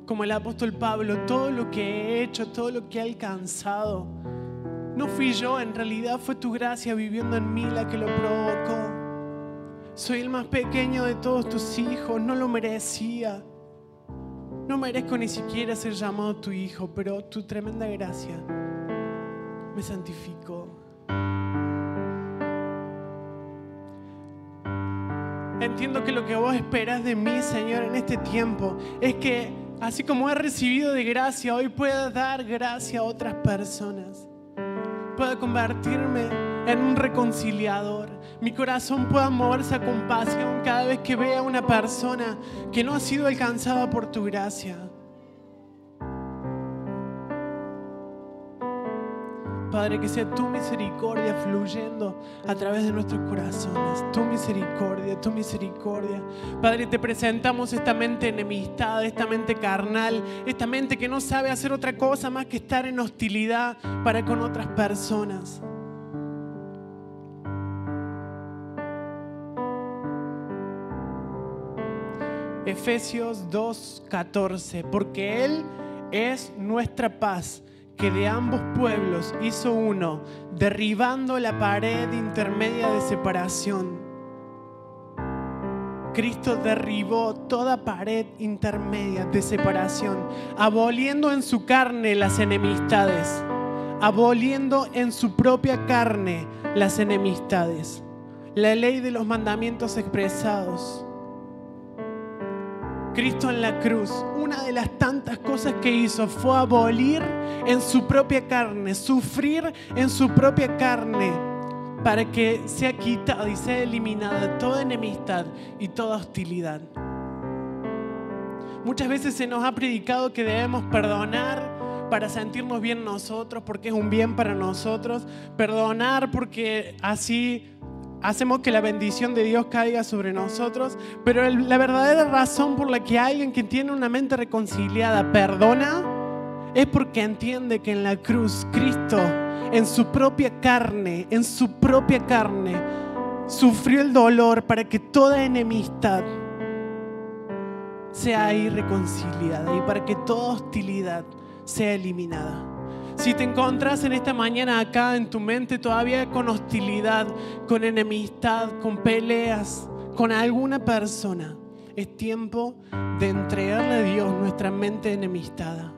S1: como el apóstol Pablo, todo lo que he hecho, todo lo que he alcanzado, no fui yo, en realidad fue tu gracia viviendo en mí la que lo provocó. Soy el más pequeño de todos tus hijos, no lo merecía. No merezco ni siquiera ser llamado tu hijo, pero tu tremenda gracia me santificó. Entiendo que lo que vos esperás de mí, Señor, en este tiempo es que, así como he recibido de gracia, hoy pueda dar gracia a otras personas. Pueda convertirme en un reconciliador. Mi corazón pueda moverse a compasión cada vez que vea a una persona que no ha sido alcanzada por tu gracia. Padre, que sea tu misericordia fluyendo a través de nuestros corazones. Tu misericordia, tu misericordia. Padre, te presentamos esta mente enemistada, esta mente carnal, esta mente que no sabe hacer otra cosa más que estar en hostilidad para con otras personas. Efesios 2:14, porque Él es nuestra paz, que de ambos pueblos hizo uno, derribando la pared intermedia de separación. Cristo derribó toda pared intermedia de separación, aboliendo en su carne las enemistades, aboliendo en su propia carne las enemistades, la ley de los mandamientos expresados. Cristo en la cruz, una de las tantas cosas que hizo fue abolir en su propia carne, sufrir en su propia carne, para que sea quitada y sea eliminada toda enemistad y toda hostilidad. Muchas veces se nos ha predicado que debemos perdonar para sentirnos bien nosotros, porque es un bien para nosotros, perdonar porque así hacemos que la bendición de Dios caiga sobre nosotros, pero la verdadera razón por la que alguien que tiene una mente reconciliada perdona es porque entiende que en la cruz Cristo en su propia carne, sufrió el dolor para que toda enemistad sea ahí reconciliada y para que toda hostilidad sea eliminada. Si te encontrás en esta mañana acá en tu mente todavía con hostilidad, con enemistad, con peleas, con alguna persona, es tiempo de entregarle a Dios nuestra mente enemistada.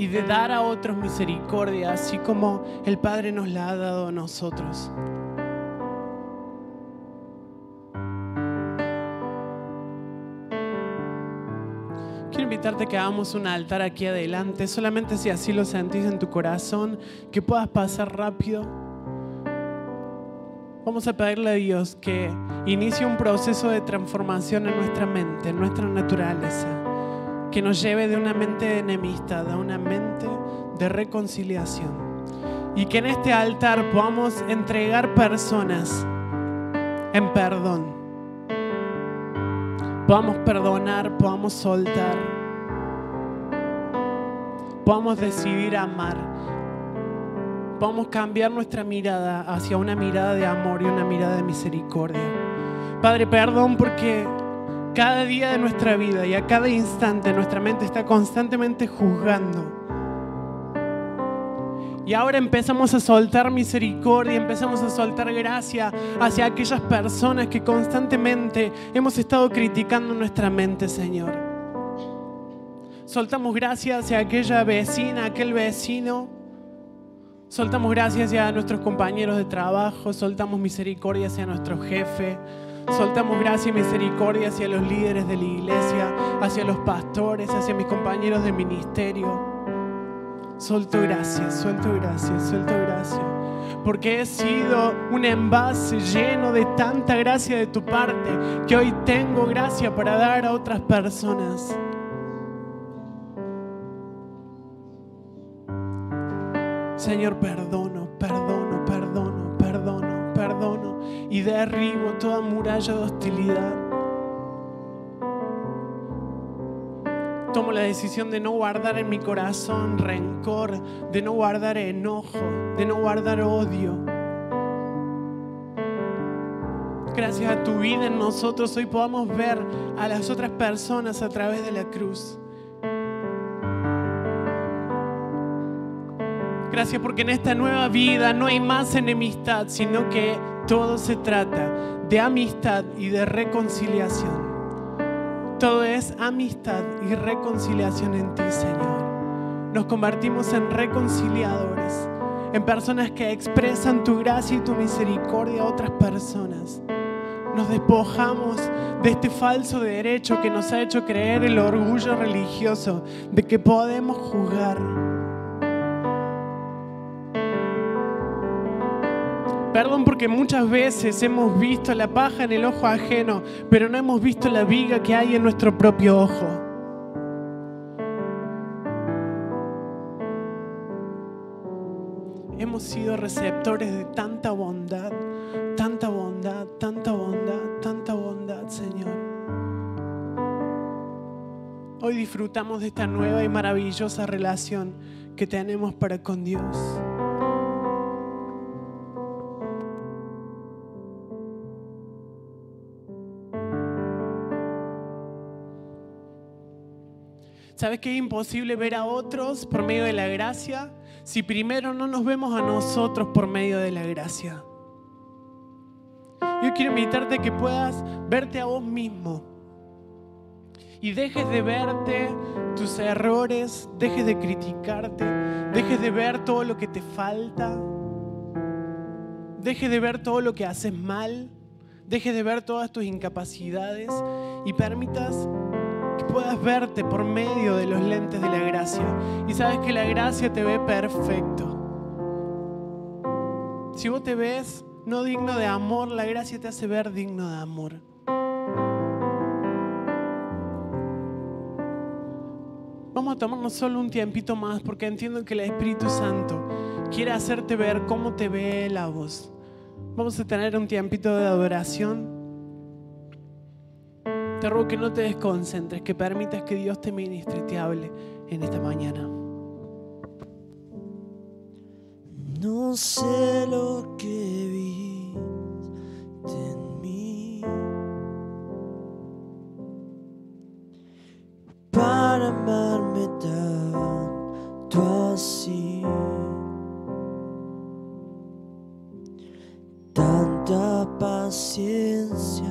S1: y de dar a otros misericordia, así como el Padre nos la ha dado a nosotros. Quiero invitarte a que hagamos un altar aquí adelante, solamente si así lo sentís en tu corazón, que puedas pasar rápido. Vamos a pedirle a Dios que inicie un proceso de transformación en nuestra mente, en nuestra naturaleza, que nos lleve de una mente de enemistad a una mente de reconciliación, y que en este altar podamos entregar personas en perdón. Podamos perdonar, podamos soltar, podamos decidir amar, podamos cambiar nuestra mirada hacia una mirada de amor y una mirada de misericordia. Padre, perdón porque cada día de nuestra vida y a cada instante nuestra mente está constantemente juzgando. Y ahora empezamos a soltar misericordia, empezamos a soltar gracia hacia aquellas personas que constantemente hemos estado criticando en nuestra mente, Señor. Soltamos gracia hacia aquella vecina, aquel vecino. Soltamos gracia hacia nuestros compañeros de trabajo. Soltamos misericordia hacia nuestro jefe. Soltamos gracia y misericordia hacia los líderes de la iglesia, hacia los pastores, hacia mis compañeros de ministerio. Suelto gracia, suelto gracia, suelto gracia. Porque he sido un envase lleno de tanta gracia de tu parte que hoy tengo gracia para dar a otras personas. Señor, perdono, perdono, perdono, perdono, perdono y derribo toda muralla de hostilidad. Tomo la decisión de no guardar en mi corazón rencor, de no guardar enojo, de no guardar odio. Gracias a tu vida en nosotros hoy podamos ver a las otras personas a través de la cruz. Gracias porque en esta nueva vida no hay más enemistad, sino que todo se trata de amistad y de reconciliación. Todo es amistad y reconciliación en ti, Señor. Nos convertimos en reconciliadores, en personas que expresan tu gracia y tu misericordia a otras personas. Nos despojamos de este falso derecho que nos ha hecho creer el orgullo religioso de que podemos juzgar. Perdón porque muchas veces hemos visto la paja en el ojo ajeno, pero no hemos visto la viga que hay en nuestro propio ojo. Hemos sido receptores de tanta bondad, tanta bondad, tanta bondad, tanta bondad, Señor. Hoy disfrutamos de esta nueva y maravillosa relación que tenemos para con Dios. ¿Sabes que es imposible ver a otros por medio de la gracia si primero no nos vemos a nosotros por medio de la gracia? Yo quiero invitarte a que puedas verte a vos mismo y dejes de verte tus errores, dejes de criticarte, dejes de ver todo lo que te falta, dejes de ver todo lo que haces mal, dejes de ver todas tus incapacidades y permitas que puedas verte por medio de los lentes de la gracia. Y sabes que la gracia te ve perfecto. Si vos te ves no digno de amor, la gracia te hace ver digno de amor. Vamos a tomarnos solo un tiempito más porque entiendo que el Espíritu Santo quiere hacerte ver cómo te ve Él a vos. Vamos a tener un tiempito de adoración. Te ruego que no te desconcentres, que permitas que Dios te ministre y te hable en esta mañana.
S2: No sé lo que viste en mí para amarme tanto así, tanta paciencia,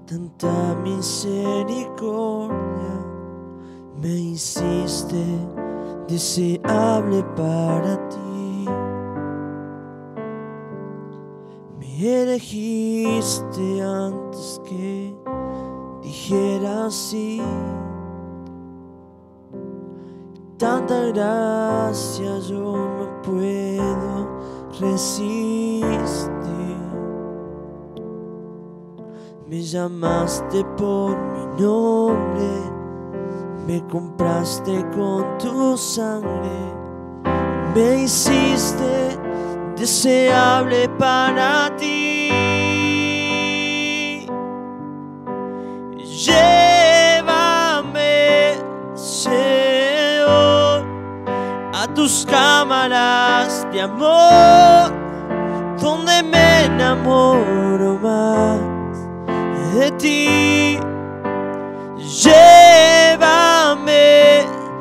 S2: tanta misericordia me hiciste deseable para ti. Me elegiste antes que dijera sí. Tanta gracia yo no puedo resistir. Me llamaste por mi nombre, me compraste con tu sangre, me hiciste deseable para ti. Llévame, Señor, a tus cámaras de amor, donde me enamoro más de ti. Llévame,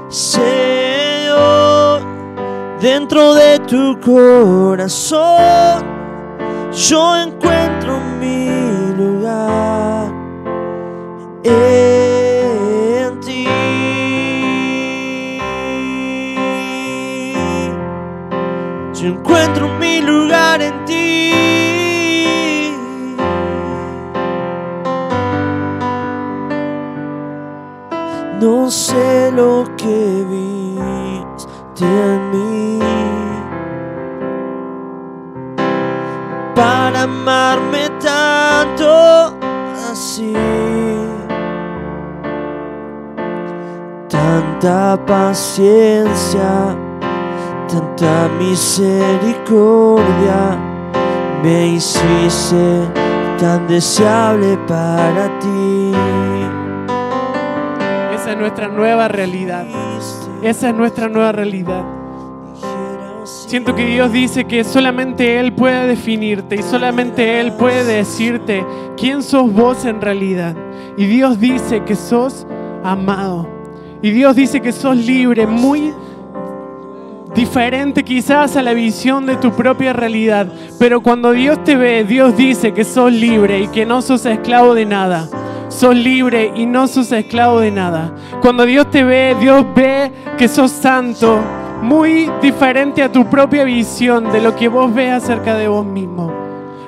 S2: Señor, dentro de tu corazón. Yo encuentro mi lugar en ti. Yo encuentro mi lugar en ti. No sé lo que viste en mí para amarme tanto así. Tanta paciencia, tanta misericordia, me hiciste tan deseable para ti.
S1: Esa es nuestra nueva realidad. Esa es nuestra nueva realidad. Siento que Dios dice que solamente Él puede definirte y solamente Él puede decirte quién sos vos en realidad. Y Dios dice que sos amado. Y Dios dice que sos libre, muy diferente quizás a la visión de tu propia realidad. Pero cuando Dios te ve, Dios dice que sos libre y que no sos esclavo de nada. Sos libre y no sos esclavo de nada. Cuando Dios te ve, Dios ve que sos santo, muy diferente a tu propia visión de lo que vos ves acerca de vos mismo.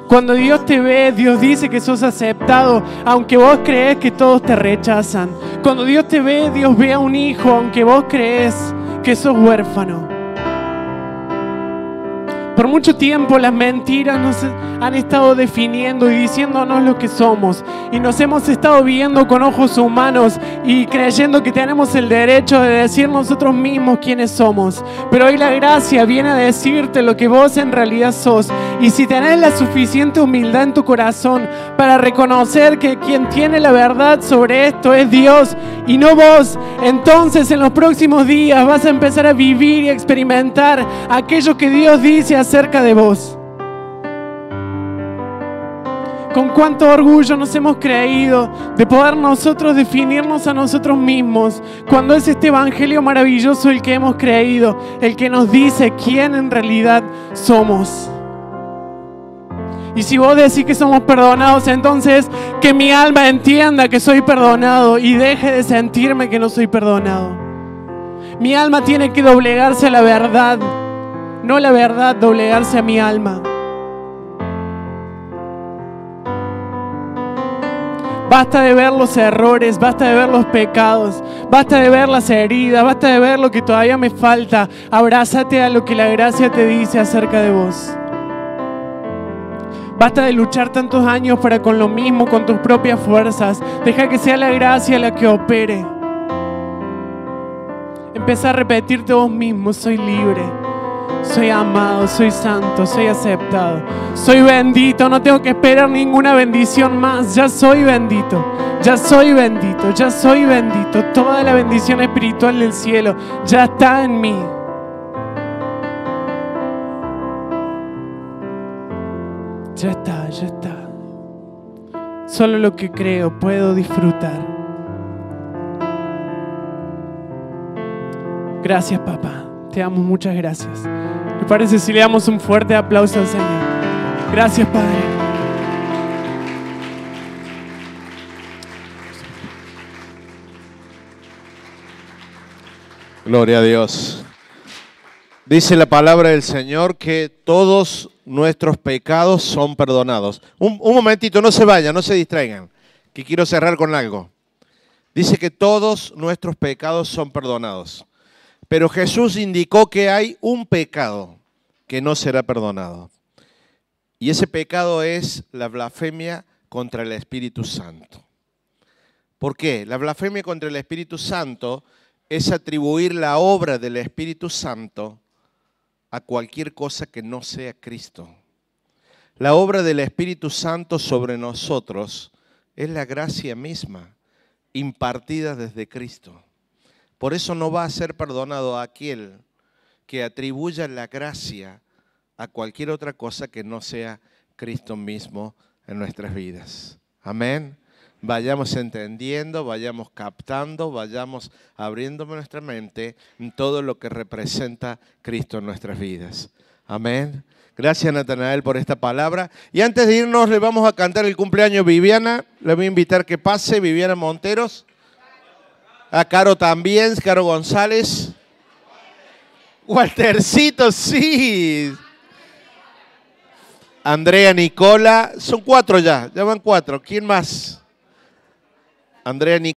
S1: Cuando Dios te ve, Dios dice que sos aceptado, aunque vos crees que todos te rechazan. Cuando Dios te ve, Dios ve a un hijo, aunque vos crees que sos huérfano. Por mucho tiempo las mentiras nos han estado definiendo y diciéndonos lo que somos. Y nos hemos estado viendo con ojos humanos y creyendo que tenemos el derecho de decir nosotros mismos quiénes somos. Pero hoy la gracia viene a decirte lo que vos en realidad sos. Y si tenés la suficiente humildad en tu corazón para reconocer que quien tiene la verdad sobre esto es Dios y no vos, entonces en los próximos días vas a empezar a vivir y experimentar aquello que Dios dice acerca de vos. Con cuánto orgullo nos hemos creído de poder nosotros definirnos a nosotros mismos, cuando es este evangelio maravilloso el que hemos creído, el que nos dice quién en realidad somos. Y si vos decís que somos perdonados, entonces que mi alma entienda que soy perdonado y deje de sentirme que no soy perdonado. Mi alma tiene que doblegarse a la verdad, no la verdad doblegarse a mi alma. Basta de ver los errores, basta de ver los pecados, basta de ver las heridas, basta de ver lo que todavía me falta. Abrázate a lo que la gracia te dice acerca de vos. Basta de luchar tantos años para con lo mismo, con tus propias fuerzas. Deja que sea la gracia la que opere. Empieza a repetirte vos mismo: soy libre, soy amado, soy santo, soy aceptado, soy bendito, no tengo que esperar ninguna bendición más. Ya soy bendito, ya soy bendito, ya soy bendito. Toda la bendición espiritual del cielo ya está en mí. Ya está, ya está. Solo lo que creo puedo disfrutar. Gracias, papá. Te amo, muchas gracias. ¿Te parece si le damos un fuerte aplauso al Señor? Gracias, Padre.
S3: Gloria a Dios. Dice la palabra del Señor que todos nuestros pecados son perdonados. Un momentito, no se vayan, no se distraigan, que quiero cerrar con algo. Dice que todos nuestros pecados son perdonados. Pero Jesús indicó que hay un pecado que no será perdonado. Y ese pecado es la blasfemia contra el Espíritu Santo. ¿Por qué? La blasfemia contra el Espíritu Santo es atribuir la obra del Espíritu Santo a cualquier cosa que no sea Cristo. La obra del Espíritu Santo sobre nosotros es la gracia misma, impartida desde Cristo. Por eso no va a ser perdonado aquel que atribuya la gracia a cualquier otra cosa que no sea Cristo mismo en nuestras vidas. Amén. Vayamos entendiendo, vayamos captando, vayamos abriendo nuestra mente en todo lo que representa Cristo en nuestras vidas. Amén. Gracias, Natanael, por esta palabra. Y antes de irnos, le vamos a cantar el cumpleaños Viviana. Le voy a invitar que pase, Viviana Monteros. A Caro también, Caro González. Waltercito, sí. Andrea, Nicola. Son 4 ya van 4. ¿Quién más? Andrea, Nicola.